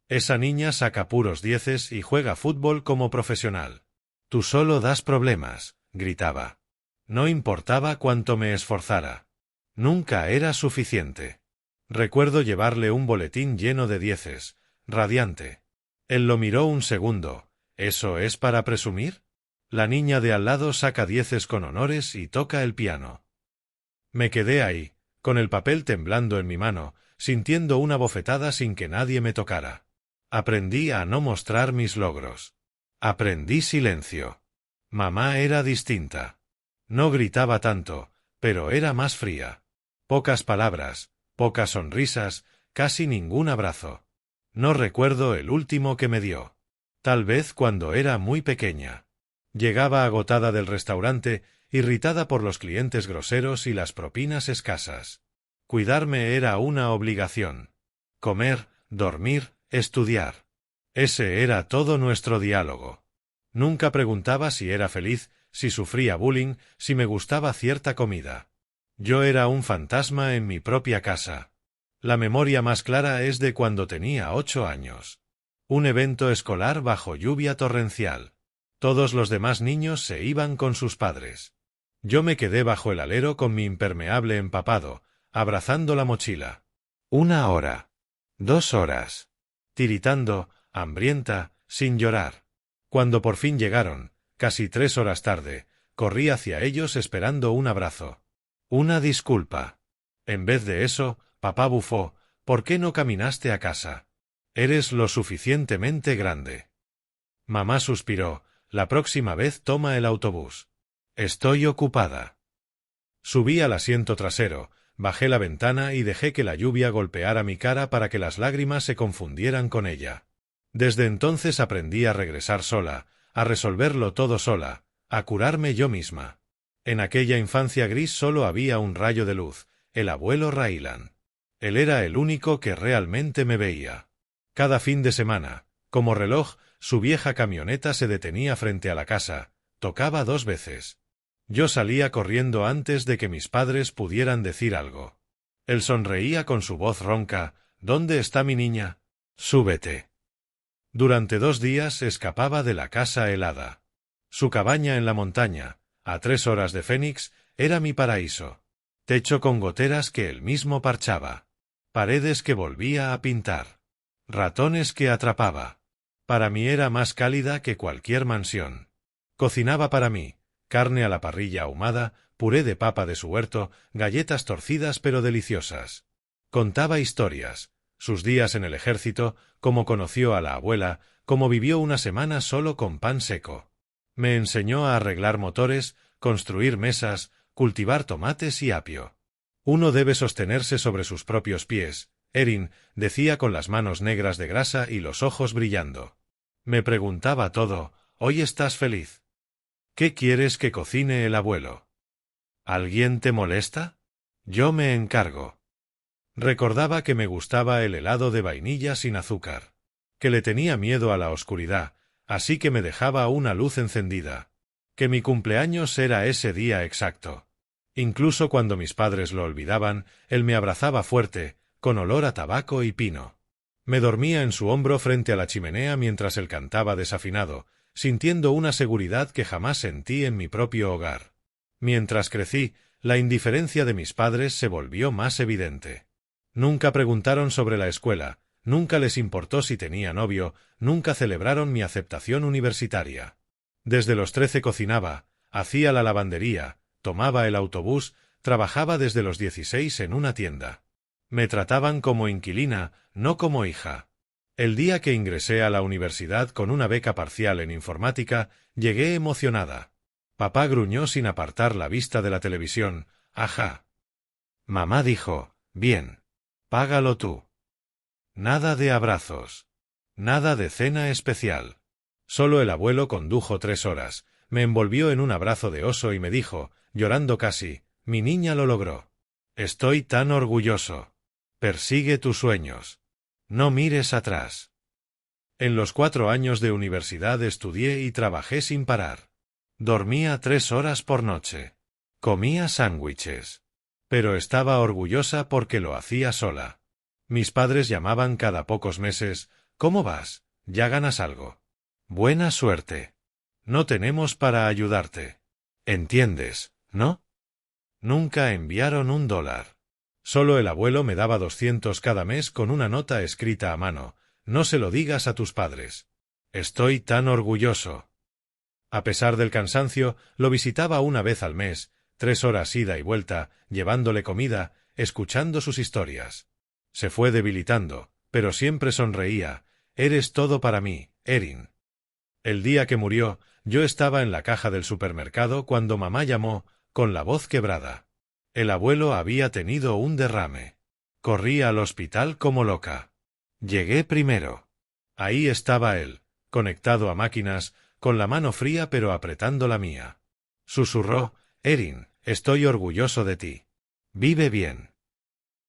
Esa niña saca puros 10 y juega fútbol como profesional. Tú solo das problemas, gritaba. No importaba cuánto me esforzara. Nunca era suficiente. Recuerdo llevarle un boletín lleno de 10, radiante. Él lo miró un segundo. ¿Eso es para presumir? La niña de al lado saca 10 con honores y toca el piano. Me quedé ahí, con el papel temblando en mi mano, sintiendo una bofetada sin que nadie me tocara. Aprendí a no mostrar mis logros. Aprendí silencio. Mamá era distinta. No gritaba tanto, pero era más fría. Pocas palabras, pocas sonrisas, casi ningún abrazo. No recuerdo el último que me dio. Tal vez cuando era muy pequeña. Llegaba agotada del restaurante, irritada por los clientes groseros y las propinas escasas. Cuidarme era una obligación. Comer, dormir, estudiar. Ese era todo nuestro diálogo. Nunca preguntaba si era feliz, si sufría bullying, si me gustaba cierta comida. Yo era un fantasma en mi propia casa. La memoria más clara es de cuando tenía 8 años. Un evento escolar bajo lluvia torrencial. Todos los demás niños se iban con sus padres. Yo me quedé bajo el alero con mi impermeable empapado, abrazando la mochila. 1 hora. 2 horas. Tiritando, hambrienta, sin llorar. Cuando por fin llegaron, casi 3 horas tarde, corrí hacia ellos esperando un abrazo. Una disculpa. En vez de eso, papá bufó, ¿por qué no caminaste a casa? Eres lo suficientemente grande. Mamá suspiró, la próxima vez toma el autobús. Estoy ocupada. Subí al asiento trasero, bajé la ventana y dejé que la lluvia golpeara mi cara para que las lágrimas se confundieran con ella. Desde entonces aprendí a regresar sola, a resolverlo todo sola, a curarme yo misma. En aquella infancia gris solo había un rayo de luz, el abuelo Raylan. Él era el único que realmente me veía. Cada fin de semana, como reloj, su vieja camioneta se detenía frente a la casa, tocaba 2 veces. Yo salía corriendo antes de que mis padres pudieran decir algo. Él sonreía con su voz ronca, ¿dónde está mi niña? Súbete. Durante 2 días escapaba de la casa helada. Su cabaña en la montaña, a 3 horas de Phoenix, era mi paraíso. Techo con goteras que él mismo parchaba. Paredes que volvía a pintar. Ratones que atrapaba. Para mí era más cálida que cualquier mansión. Cocinaba para mí, carne a la parrilla ahumada, puré de papa de su huerto, galletas torcidas pero deliciosas. Contaba historias, sus días en el ejército, cómo conoció a la abuela, cómo vivió una semana solo con pan seco. Me enseñó a arreglar motores, construir mesas, cultivar tomates y apio. Uno debe sostenerse sobre sus propios pies, Erin, decía con las manos negras de grasa y los ojos brillando. Me preguntaba todo, ¿hoy estás feliz? ¿Qué quieres que cocine el abuelo? ¿Alguien te molesta? Yo me encargo. Recordaba que me gustaba el helado de vainilla sin azúcar, que le tenía miedo a la oscuridad, así que me dejaba una luz encendida, que mi cumpleaños era ese día exacto. Incluso cuando mis padres lo olvidaban, él me abrazaba fuerte, con olor a tabaco y pino. Me dormía en su hombro frente a la chimenea mientras él cantaba desafinado, sintiendo una seguridad que jamás sentí en mi propio hogar. Mientras crecí, la indiferencia de mis padres se volvió más evidente. Nunca preguntaron sobre la escuela, nunca les importó si tenía novio, nunca celebraron mi aceptación universitaria. Desde los 13 cocinaba, hacía la lavandería, tomaba el autobús, trabajaba desde los 16 en una tienda. Me trataban como inquilina, no como hija. El día que ingresé a la universidad con una beca parcial en informática, llegué emocionada. Papá gruñó sin apartar la vista de la televisión. Ajá. Mamá dijo, bien. Págalo tú. Nada de abrazos. Nada de cena especial. Solo el abuelo condujo 3 horas, me envolvió en un abrazo de oso y me dijo, llorando casi, mi niña lo logró. Estoy tan orgulloso. Persigue tus sueños. No mires atrás. En los 4 años de universidad estudié y trabajé sin parar. Dormía 3 horas por noche. Comía sándwiches. Pero estaba orgullosa porque lo hacía sola. Mis padres llamaban cada pocos meses, ¿cómo vas? ¿Ya ganas algo? Buena suerte. No tenemos para ayudarte. ¿Entiendes, no? Nunca enviaron $1. Solo el abuelo me daba 200 cada mes con una nota escrita a mano. No se lo digas a tus padres. Estoy tan orgulloso. A pesar del cansancio, lo visitaba una vez al mes, 3 horas ida y vuelta, llevándole comida, escuchando sus historias. Se fue debilitando, pero siempre sonreía. Eres todo para mí, Erin. El día que murió, yo estaba en la caja del supermercado cuando mamá llamó, con la voz quebrada. El abuelo había tenido un derrame. Corrí al hospital como loca. Llegué primero. Ahí estaba él, conectado a máquinas, con la mano fría pero apretando la mía. Susurró, Erin, estoy orgulloso de ti. Vive bien.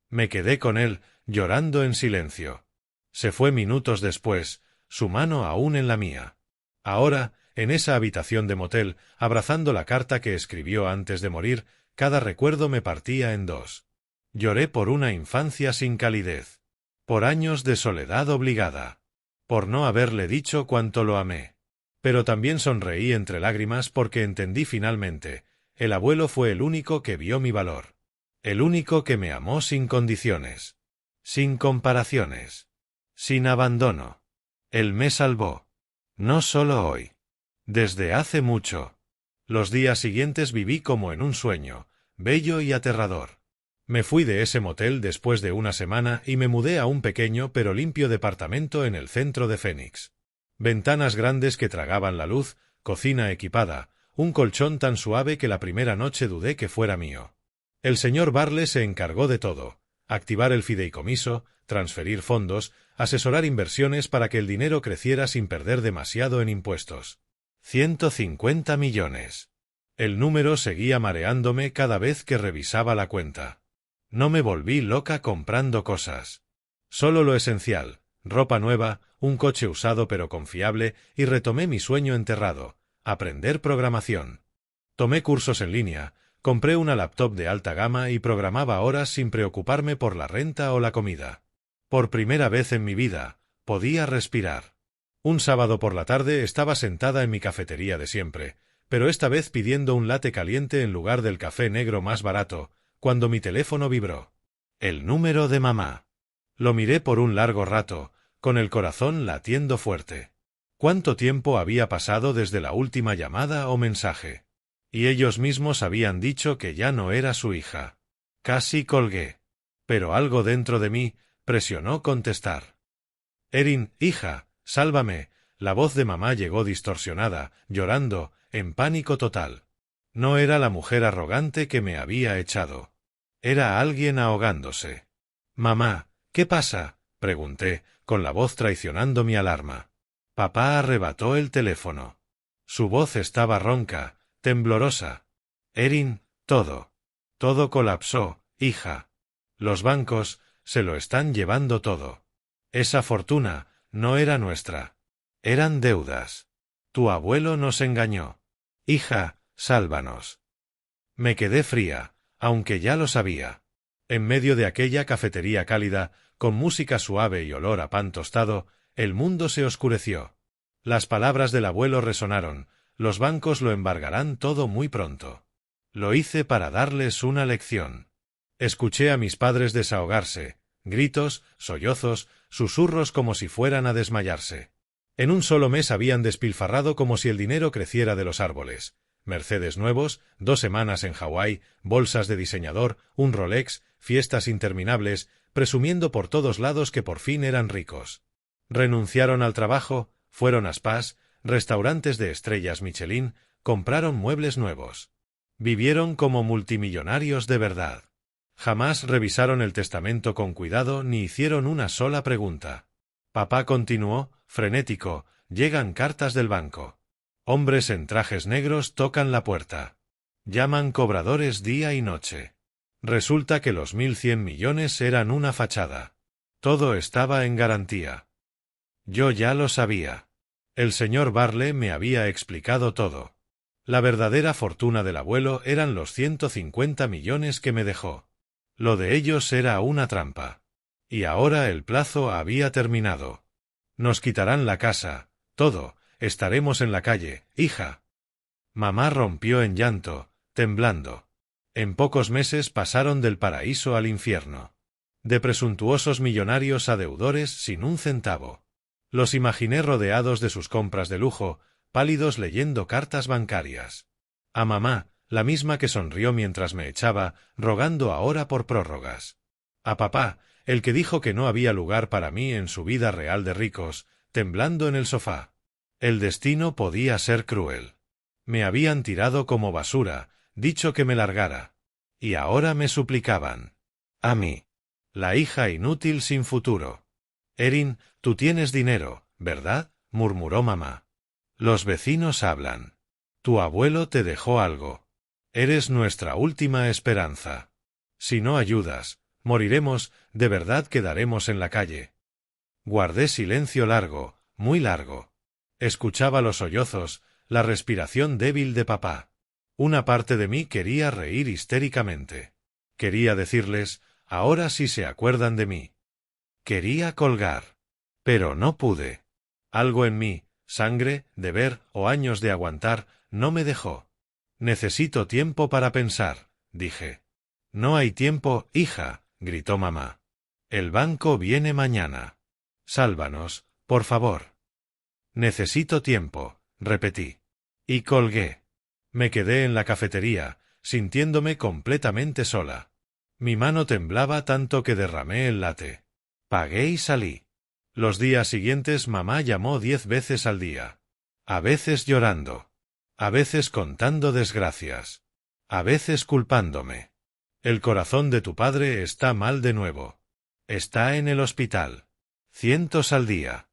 Me quedé con él, llorando en silencio. Se fue minutos después, su mano aún en la mía. Ahora, en esa habitación de motel, abrazando la carta que escribió antes de morir, cada recuerdo me partía en 2. Lloré por una infancia sin calidez. Por años de soledad obligada. Por no haberle dicho cuánto lo amé. Pero también sonreí entre lágrimas porque entendí finalmente, el abuelo fue el único que vio mi valor. El único que me amó sin condiciones. Sin comparaciones. Sin abandono. Él me salvó. No solo hoy. Desde hace mucho. Los días siguientes viví como en un sueño, bello y aterrador. Me fui de ese motel después de una semana y me mudé a un pequeño pero limpio departamento en el centro de Phoenix. Ventanas grandes que tragaban la luz, cocina equipada, un colchón tan suave que la primera noche dudé que fuera mío. El señor Barley se encargó de todo: activar el fideicomiso, transferir fondos, asesorar inversiones para que el dinero creciera sin perder demasiado en impuestos. 150 millones. El número seguía mareándome cada vez que revisaba la cuenta. No me volví loca comprando cosas. Solo lo esencial, ropa nueva, un coche usado pero confiable, y retomé mi sueño enterrado: aprender programación. Tomé cursos en línea, compré una laptop de alta gama y programaba horas sin preocuparme por la renta o la comida. Por primera vez en mi vida, podía respirar. Un sábado por la tarde estaba sentada en mi cafetería de siempre, pero esta vez pidiendo un latte caliente en lugar del café negro más barato, cuando mi teléfono vibró. El número de mamá. Lo miré por un largo rato, con el corazón latiendo fuerte. ¿Cuánto tiempo había pasado desde la última llamada o mensaje? Y ellos mismos habían dicho que ya no era su hija. Casi colgué. Pero algo dentro de mí presionó contestar. Erin, hija, sálvame. La voz de mamá llegó distorsionada, llorando, en pánico total. No era la mujer arrogante que me había echado. Era alguien ahogándose. Mamá, ¿qué pasa?, pregunté, con la voz traicionando mi alarma. Papá arrebató el teléfono. Su voz estaba ronca, temblorosa. Erin, todo colapsó, hija. Los bancos se lo están llevando todo. Esa fortuna no era nuestra. Eran deudas. Tu abuelo nos engañó. Hija, sálvanos. Me quedé fría, aunque ya lo sabía. En medio de aquella cafetería cálida, con música suave y olor a pan tostado, el mundo se oscureció. Las palabras del abuelo resonaron: los bancos lo embargarán todo muy pronto. Lo hice para darles una lección. Escuché a mis padres desahogarse, gritos, sollozos, susurros como si fueran a desmayarse. En un solo mes habían despilfarrado como si el dinero creciera de los árboles. Mercedes nuevos, 2 semanas en Hawái, bolsas de diseñador, un Rolex, fiestas interminables, presumiendo por todos lados que por fin eran ricos. Renunciaron al trabajo, fueron a spas, restaurantes de estrellas Michelin, compraron muebles nuevos. Vivieron como multimillonarios de verdad. Jamás revisaron el testamento con cuidado ni hicieron una sola pregunta. Papá continuó, frenético: llegan cartas del banco. Hombres en trajes negros tocan la puerta. Llaman cobradores día y noche. Resulta que los 1.100 millones eran una fachada. Todo estaba en garantía. Yo ya lo sabía. El señor Barle me había explicado todo. La verdadera fortuna del abuelo eran los 150 millones que me dejó. Lo de ellos era una trampa. Y ahora el plazo había terminado. Nos quitarán la casa, todo, estaremos en la calle, hija. Mamá rompió en llanto, temblando. En pocos meses pasaron del paraíso al infierno. De presuntuosos millonarios a deudores sin un centavo. Los imaginé rodeados de sus compras de lujo, pálidos leyendo cartas bancarias. A mamá, la misma que sonrió mientras me echaba, rogando ahora por prórrogas. A papá, el que dijo que no había lugar para mí en su vida real de ricos, temblando en el sofá. El destino podía ser cruel. Me habían tirado como basura, dicho que me largara. Y ahora me suplicaban. A mí. La hija inútil sin futuro. Erin, tú tienes dinero, ¿verdad?, murmuró mamá. Los vecinos hablan. Tu abuelo te dejó algo. Eres nuestra última esperanza. Si no ayudas, moriremos, de verdad quedaremos en la calle. Guardé silencio largo, muy largo. Escuchaba los sollozos, la respiración débil de papá. Una parte de mí quería reír histéricamente. Quería decirles: ahora sí se acuerdan de mí. Quería colgar. Pero no pude. Algo en mí, sangre, deber o años de aguantar, no me dejó. Necesito tiempo para pensar, dije. No hay tiempo, hija, gritó mamá. El banco viene mañana. Sálvanos, por favor. Necesito tiempo, repetí. Y colgué. Me quedé en la cafetería, sintiéndome completamente sola. Mi mano temblaba tanto que derramé el latte. Pagué y salí. Los días siguientes mamá llamó 10 veces al día. A veces llorando. A veces contando desgracias. A veces culpándome. El corazón de tu padre está mal de nuevo. Está en el hospital. 100 al día.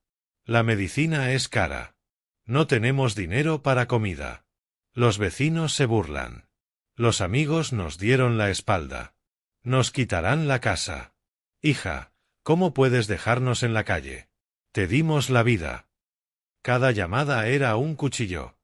La medicina es cara. No tenemos dinero para comida. Los vecinos se burlan. Los amigos nos dieron la espalda. Nos quitarán la casa. Hija, ¿cómo puedes dejarnos en la calle? Te dimos la vida. Cada llamada era un cuchillo.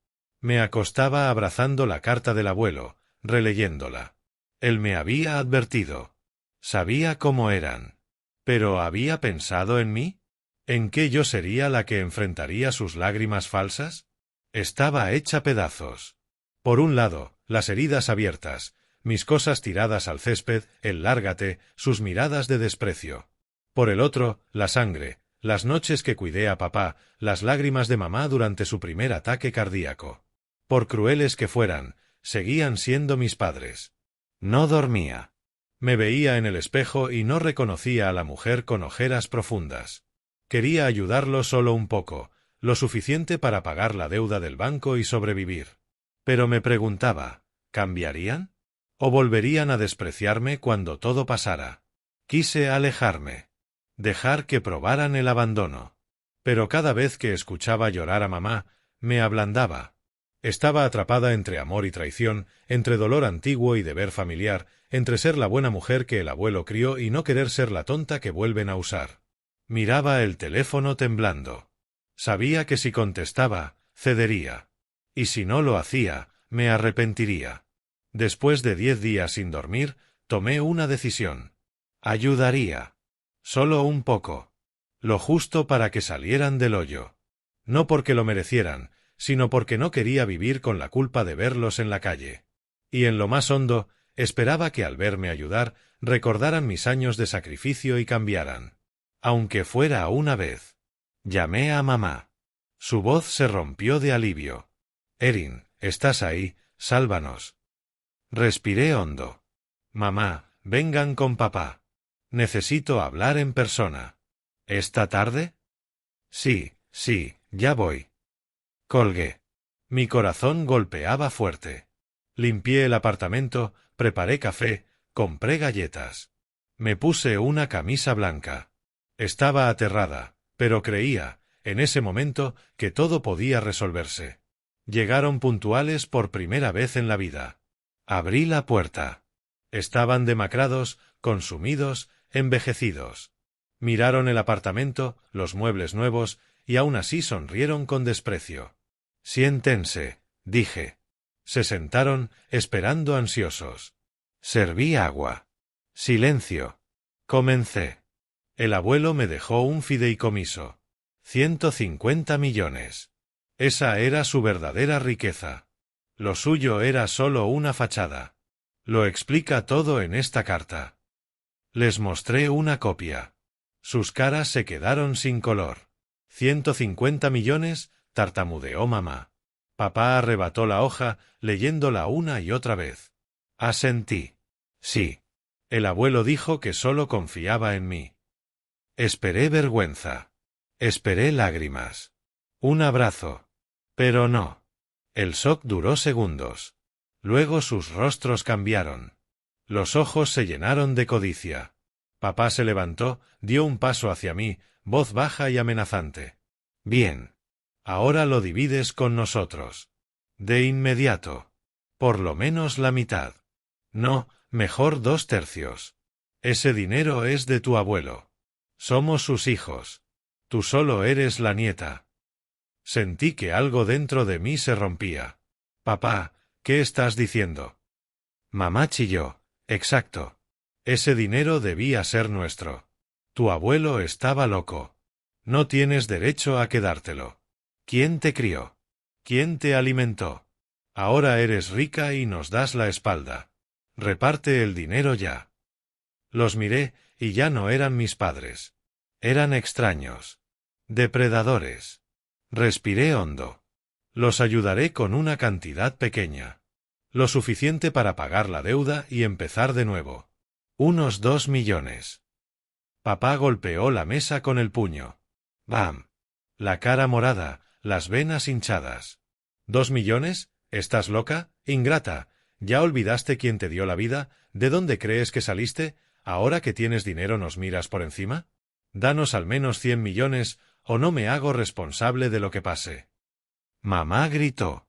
Me acostaba abrazando la carta del abuelo, releyéndola. Él me había advertido. Sabía cómo eran. ¿Pero había pensado en mí? ¿En qué yo sería la que enfrentaría sus lágrimas falsas? Estaba hecha pedazos. Por un lado, las heridas abiertas, mis cosas tiradas al césped, el lárgate, sus miradas de desprecio. Por el otro, la sangre, las noches que cuidé a papá, las lágrimas de mamá durante su primer ataque cardíaco. Por crueles que fueran, seguían siendo mis padres. No dormía. Me veía en el espejo y no reconocía a la mujer con ojeras profundas. Quería ayudarlo solo un poco, lo suficiente para pagar la deuda del banco y sobrevivir. Pero me preguntaba, ¿cambiarían? ¿O volverían a despreciarme cuando todo pasara? Quise alejarme. Dejar que probaran el abandono. Pero cada vez que escuchaba llorar a mamá, me ablandaba. Estaba atrapada entre amor y traición, entre dolor antiguo y deber familiar, entre ser la buena mujer que el abuelo crió y no querer ser la tonta que vuelven a usar. Miraba el teléfono temblando. Sabía que si contestaba, cedería. Y si no lo hacía, me arrepentiría. Después de 10 días sin dormir, tomé una decisión. Ayudaría. Solo un poco. Lo justo para que salieran del hoyo. no porque lo merecieran, sino porque no quería vivir con la culpa de verlos en la calle. Y en lo más hondo, esperaba que al verme ayudar, recordaran mis años de sacrificio y cambiaran. Aunque fuera una vez. Llamé a mamá. Su voz se rompió de alivio. Erin, ¿estás ahí? Sálvanos. Respiré hondo. Mamá, vengan con papá. Necesito hablar en persona. ¿Esta tarde? Sí, ya voy. Colgué. Mi corazón golpeaba fuerte. Limpié el apartamento, preparé café, compré galletas. Me puse una camisa blanca. Estaba aterrada, pero creía, en ese momento, que todo podía resolverse. Llegaron puntuales por primera vez en la vida. Abrí la puerta. Estaban demacrados, consumidos, envejecidos. Miraron el apartamento, los muebles nuevos, y aún así sonrieron con desprecio. Siéntense, dije. Se sentaron, esperando ansiosos. Serví agua. Silencio. Comencé. El abuelo me dejó un fideicomiso. 150 millones. Esa era su verdadera riqueza. Lo suyo era solo una fachada. Lo explica todo en esta carta. Les mostré una copia. Sus caras se quedaron sin color. 150 millones, tartamudeó mamá. Papá arrebató la hoja, leyéndola una y otra vez. Asentí. Sí. El abuelo dijo que solo confiaba en mí. Esperé vergüenza. Esperé lágrimas. Un abrazo. Pero no. El shock duró segundos. Luego sus rostros cambiaron. Los ojos se llenaron de codicia. Papá se levantó, dio un paso hacia mí, voz baja y amenazante. Bien. Ahora lo divides con nosotros. De inmediato. Por lo menos la mitad. No, mejor 2/3. Ese dinero es de tu abuelo. Somos sus hijos. Tú solo eres la nieta. Sentí que algo dentro de mí se rompía. Papá, ¿qué estás diciendo? Mamá chilló. Exacto. Ese dinero debía ser nuestro. Tu abuelo estaba loco. No tienes derecho a quedártelo. ¿Quién te crió? ¿Quién te alimentó? Ahora eres rica y nos das la espalda. Reparte el dinero ya. Los miré, y ya no eran mis padres. Eran extraños. Depredadores. Respiré hondo. Los ayudaré con una cantidad pequeña. Lo suficiente para pagar la deuda y empezar de nuevo. Unos 2 millones. Papá golpeó la mesa con el puño. ¡Bam! La cara morada, las venas hinchadas. ¿2 millones? ¿Estás loca? Ingrata. ¿Ya olvidaste quién te dio la vida? ¿De dónde crees que saliste? ¿Ahora que tienes dinero nos miras por encima? Danos al menos 100 millones, o no me hago responsable de lo que pase. Mamá gritó.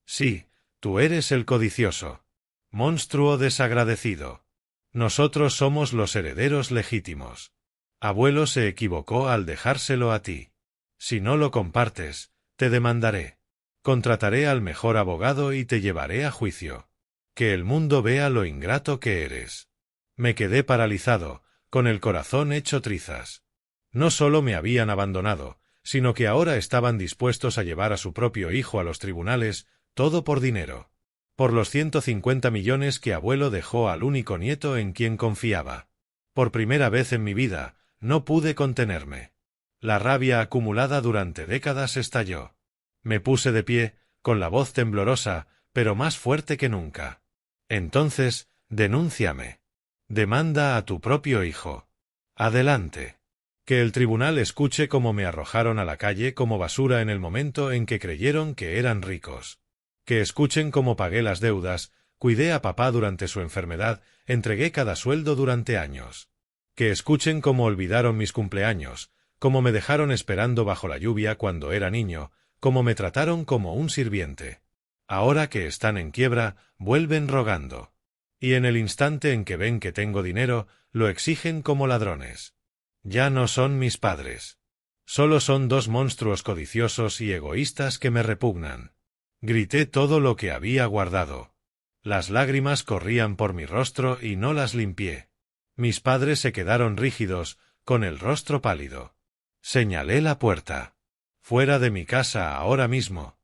Sí, tú eres el codicioso. Monstruo desagradecido. Nosotros somos los herederos legítimos. Abuelo se equivocó al dejárselo a ti. Si no lo compartes, te demandaré. Contrataré al mejor abogado y te llevaré a juicio. Que el mundo vea lo ingrato que eres. Me quedé paralizado, con el corazón hecho trizas. No solo me habían abandonado, sino que ahora estaban dispuestos a llevar a su propio hijo a los tribunales, todo por dinero. Por los 150 millones que abuelo dejó al único nieto en quien confiaba. Por primera vez en mi vida, no pude contenerme. La rabia acumulada durante décadas estalló. Me puse de pie, con la voz temblorosa, pero más fuerte que nunca. Entonces, denúnciame. Demanda a tu propio hijo. Adelante. Que el tribunal escuche cómo me arrojaron a la calle como basura en el momento en que creyeron que eran ricos. Que escuchen cómo pagué las deudas, cuidé a papá durante su enfermedad, entregué cada sueldo durante años. Que escuchen cómo olvidaron mis cumpleaños, cómo me dejaron esperando bajo la lluvia cuando era niño, cómo me trataron como un sirviente. Ahora que están en quiebra, vuelven rogando. Y en el instante en que ven que tengo dinero, lo exigen como ladrones. Ya no son mis padres. Solo son dos monstruos codiciosos y egoístas que me repugnan. Grité todo lo que había guardado. Las lágrimas corrían por mi rostro y no las limpié. Mis padres se quedaron rígidos, con el rostro pálido. Señalé la puerta. Fuera de mi casa ahora mismo.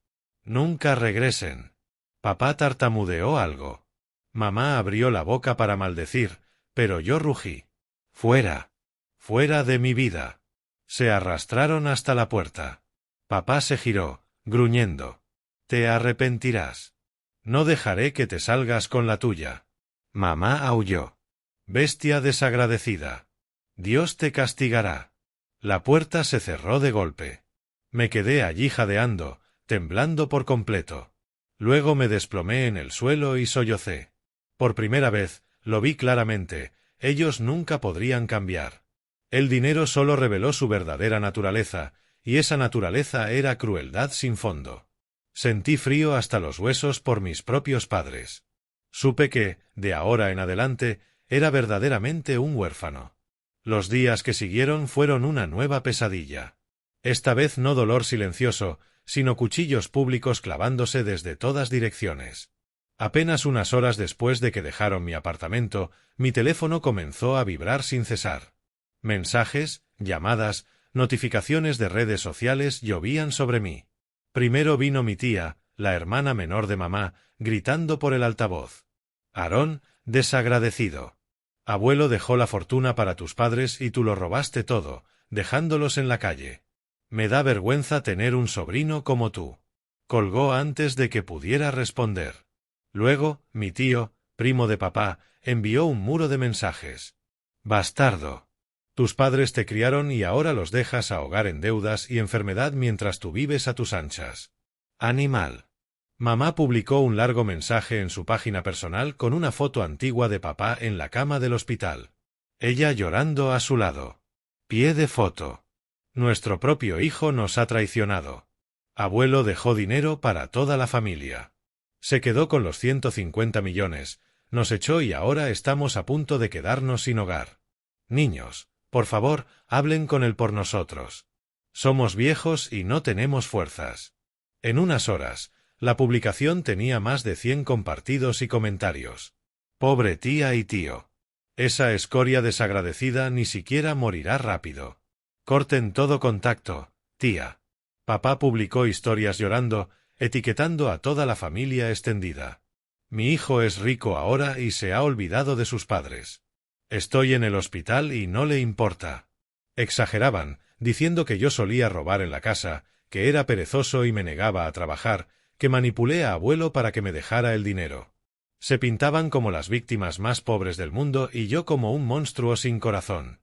Nunca regresen. Papá tartamudeó algo. Mamá abrió la boca para maldecir, pero yo rugí. Fuera. Fuera de mi vida. Se arrastraron hasta la puerta. Papá se giró, gruñendo. Te arrepentirás. No dejaré que te salgas con la tuya. Mamá aulló. Bestia desagradecida. Dios te castigará. La puerta se cerró de golpe. Me quedé allí jadeando, temblando por completo. Luego me desplomé en el suelo y sollocé. Por primera vez, lo vi claramente, ellos nunca podrían cambiar. El dinero solo reveló su verdadera naturaleza, y esa naturaleza era crueldad sin fondo. Sentí frío hasta los huesos por mis propios padres. Supe que, de ahora en adelante, era verdaderamente un huérfano. Los días que siguieron fueron una nueva pesadilla. Esta vez no dolor silencioso, sino cuchillos públicos clavándose desde todas direcciones. Apenas unas horas después de que dejaron mi apartamento, mi teléfono comenzó a vibrar sin cesar. Mensajes, llamadas, notificaciones de redes sociales llovían sobre mí. Primero vino mi tía, la hermana menor de mamá, gritando por el altavoz. Aarón, desagradecido. Abuelo dejó la fortuna para tus padres y tú lo robaste todo, dejándolos en la calle. Me da vergüenza tener un sobrino como tú. Colgó antes de que pudiera responder. Luego, mi tío, primo de papá, envió un muro de mensajes. Bastardo. Tus padres te criaron y ahora los dejas ahogar en deudas y enfermedad mientras tú vives a tus anchas. Animal. Mamá publicó un largo mensaje en su página personal con una foto antigua de papá en la cama del hospital. Ella llorando a su lado. Pie de foto. Nuestro propio hijo nos ha traicionado. Abuelo dejó dinero para toda la familia. Se quedó con los 150 millones, nos echó y ahora estamos a punto de quedarnos sin hogar. Niños, por favor, hablen con él por nosotros. Somos viejos y no tenemos fuerzas. En unas horas, la publicación tenía más de 100 compartidos y comentarios. Pobre tía y tío. Esa escoria desagradecida ni siquiera morirá rápido. Corten todo contacto, tía. Papá publicó historias llorando, etiquetando a toda la familia extendida. Mi hijo es rico ahora y se ha olvidado de sus padres. Estoy en el hospital y no le importa. Exageraban, diciendo que yo solía robar en la casa, que era perezoso y me negaba a trabajar, que manipulé a abuelo para que me dejara el dinero. Se pintaban como las víctimas más pobres del mundo y yo como un monstruo sin corazón.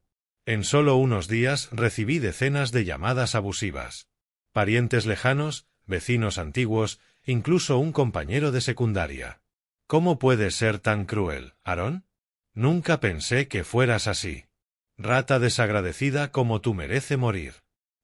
En solo unos días recibí decenas de llamadas abusivas. Parientes lejanos, vecinos antiguos, incluso un compañero de secundaria. ¿Cómo puedes ser tan cruel, Aarón? Nunca pensé que fueras así. Rata desagradecida como tú merece morir.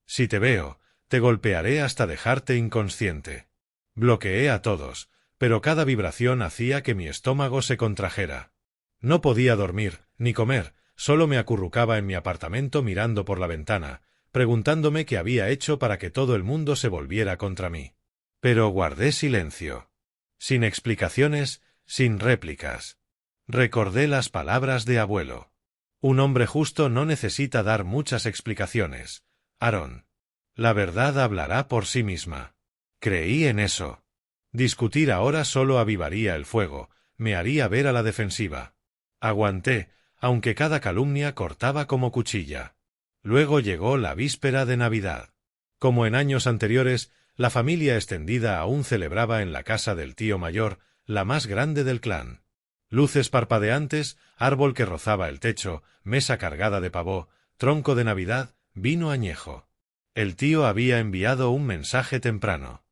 Si te veo, te golpearé hasta dejarte inconsciente. Bloqueé a todos, pero cada vibración hacía que mi estómago se contrajera. No podía dormir, ni comer, solo me acurrucaba en mi apartamento mirando por la ventana, preguntándome qué había hecho para que todo el mundo se volviera contra mí. Pero guardé silencio. Sin explicaciones, sin réplicas. Recordé las palabras de abuelo. Un hombre justo no necesita dar muchas explicaciones, Aarón. La verdad hablará por sí misma. Creí en eso. Discutir ahora solo avivaría el fuego, me haría ver a la defensiva. Aguanté, aunque cada calumnia cortaba como cuchilla. Luego llegó la víspera de Navidad. Como en años anteriores, la familia extendida aún celebraba en la casa del tío mayor, la más grande del clan. Luces parpadeantes, árbol que rozaba el techo, mesa cargada de pavó, tronco de Navidad, vino añejo. El tío había enviado un mensaje temprano.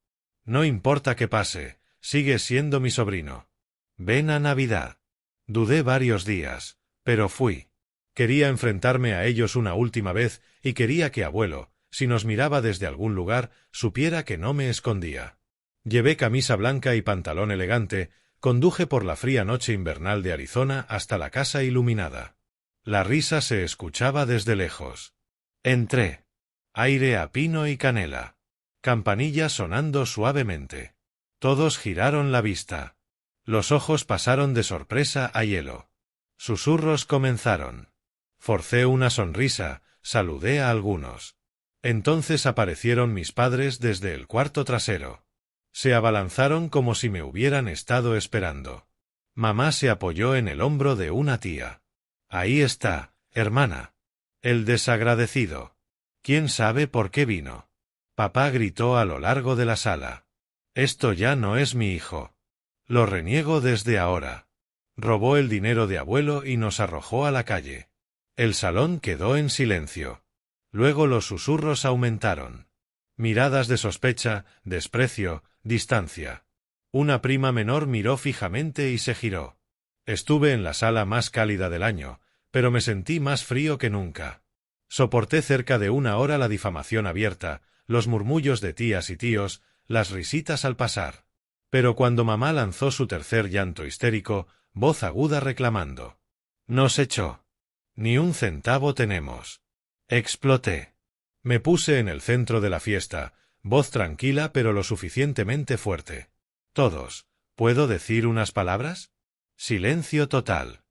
No importa qué pase, sigues siendo mi sobrino. Ven a Navidad. Dudé varios días, pero fui. Quería enfrentarme a ellos una última vez y quería que abuelo, si nos miraba desde algún lugar, supiera que no me escondía. Llevé camisa blanca y pantalón elegante, conduje por la fría noche invernal de Arizona hasta la casa iluminada. La risa se escuchaba desde lejos. Entré. Aire a pino y canela. Campanilla sonando suavemente. Todos giraron la vista. Los ojos pasaron de sorpresa a hielo. Susurros comenzaron. Forcé una sonrisa, saludé a algunos. Entonces aparecieron mis padres desde el cuarto trasero. Se abalanzaron como si me hubieran estado esperando. Mamá se apoyó en el hombro de una tía. Ahí está, hermana. El desagradecido. ¿Quién sabe por qué vino? Papá gritó a lo largo de la sala. Esto ya no es mi hijo. Lo reniego desde ahora. Robó el dinero de abuelo y nos arrojó a la calle. El salón quedó en silencio. Luego los susurros aumentaron. Miradas de sospecha, desprecio, distancia. Una prima menor miró fijamente y se giró. Estuve en la sala más cálida del año, pero me sentí más frío que nunca. Soporté cerca de una hora la difamación abierta, los murmullos de tías y tíos, las risitas al pasar. Pero cuando mamá lanzó su tercer llanto histérico, voz aguda reclamando. Nos echó. Ni un centavo tenemos. Exploté. Me puse en el centro de la fiesta, voz tranquila pero lo suficientemente fuerte. Todos, ¿puedo decir unas palabras? Silencio total.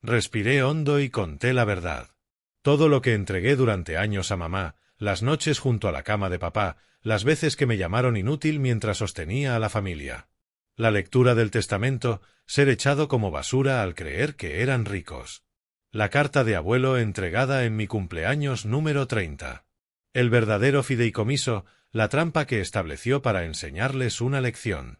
Respiré hondo y conté la verdad. Todo lo que entregué durante años a mamá, las noches junto a la cama de papá, las veces que me llamaron inútil mientras sostenía a la familia. La lectura del testamento, ser echado como basura al creer que eran ricos. La carta de abuelo entregada en mi cumpleaños número 30. El verdadero fideicomiso, la trampa que estableció para enseñarles una lección.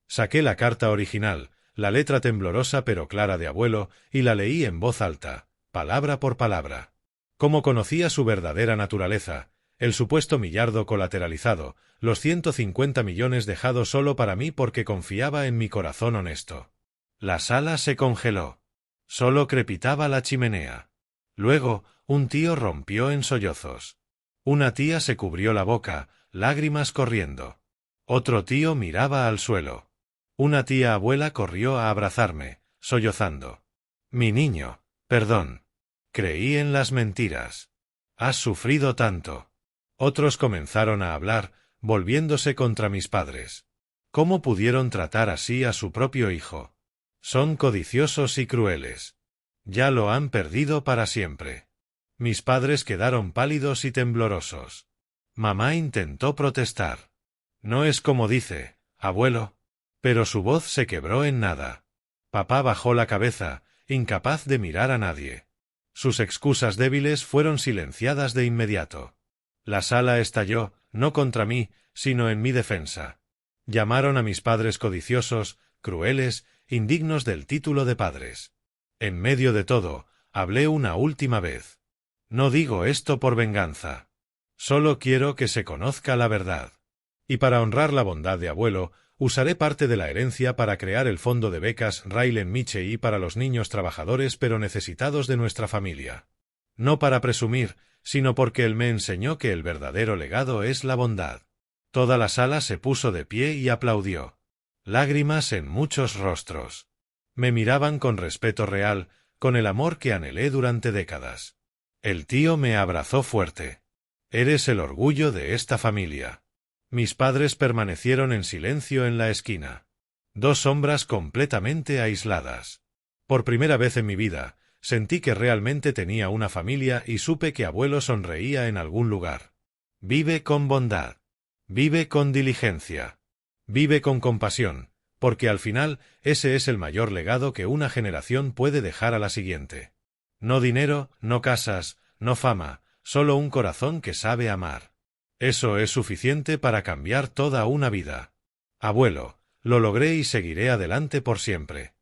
Saqué la carta original, la letra temblorosa pero clara de abuelo, y la leí en voz alta, palabra por palabra. Como conocía su verdadera naturaleza, el supuesto millardo colateralizado, los 150 millones dejados solo para mí porque confiaba en mi corazón honesto. La sala se congeló. Solo crepitaba la chimenea. Luego, un tío rompió en sollozos. Una tía se cubrió la boca, lágrimas corriendo. Otro tío miraba al suelo. Una tía abuela corrió a abrazarme, sollozando. Mi niño, perdón. Creí en las mentiras. Has sufrido tanto. Otros comenzaron a hablar, volviéndose contra mis padres. ¿Cómo pudieron tratar así a su propio hijo? Son codiciosos y crueles. Ya lo han perdido para siempre. Mis padres quedaron pálidos y temblorosos. Mamá intentó protestar. No es como dice, abuelo. Pero su voz se quebró en nada. Papá bajó la cabeza, incapaz de mirar a nadie. Sus excusas débiles fueron silenciadas de inmediato. La sala estalló, no contra mí, sino en mi defensa. Llamaron a mis padres codiciosos, crueles, indignos del título de padres. En medio de todo, hablé una última vez. No digo esto por venganza. Solo quiero que se conozca la verdad. Y para honrar la bondad de abuelo, usaré parte de la herencia para crear el fondo de becas Raylen Michei para los niños trabajadores pero necesitados de nuestra familia. No para presumir, sino porque él me enseñó que el verdadero legado es la bondad. Toda la sala se puso de pie y aplaudió. Lágrimas en muchos rostros. Me miraban con respeto real, con el amor que anhelé durante décadas. El tío me abrazó fuerte. Eres el orgullo de esta familia. Mis padres permanecieron en silencio en la esquina. Dos sombras completamente aisladas. Por primera vez en mi vida, sentí que realmente tenía una familia y supe que abuelo sonreía en algún lugar. Vive con bondad. Vive con diligencia. Vive con compasión, porque al final ese es el mayor legado que una generación puede dejar a la siguiente. No dinero, no casas, no fama, solo un corazón que sabe amar. Eso es suficiente para cambiar toda una vida. Abuelo, lo logré y seguiré adelante por siempre.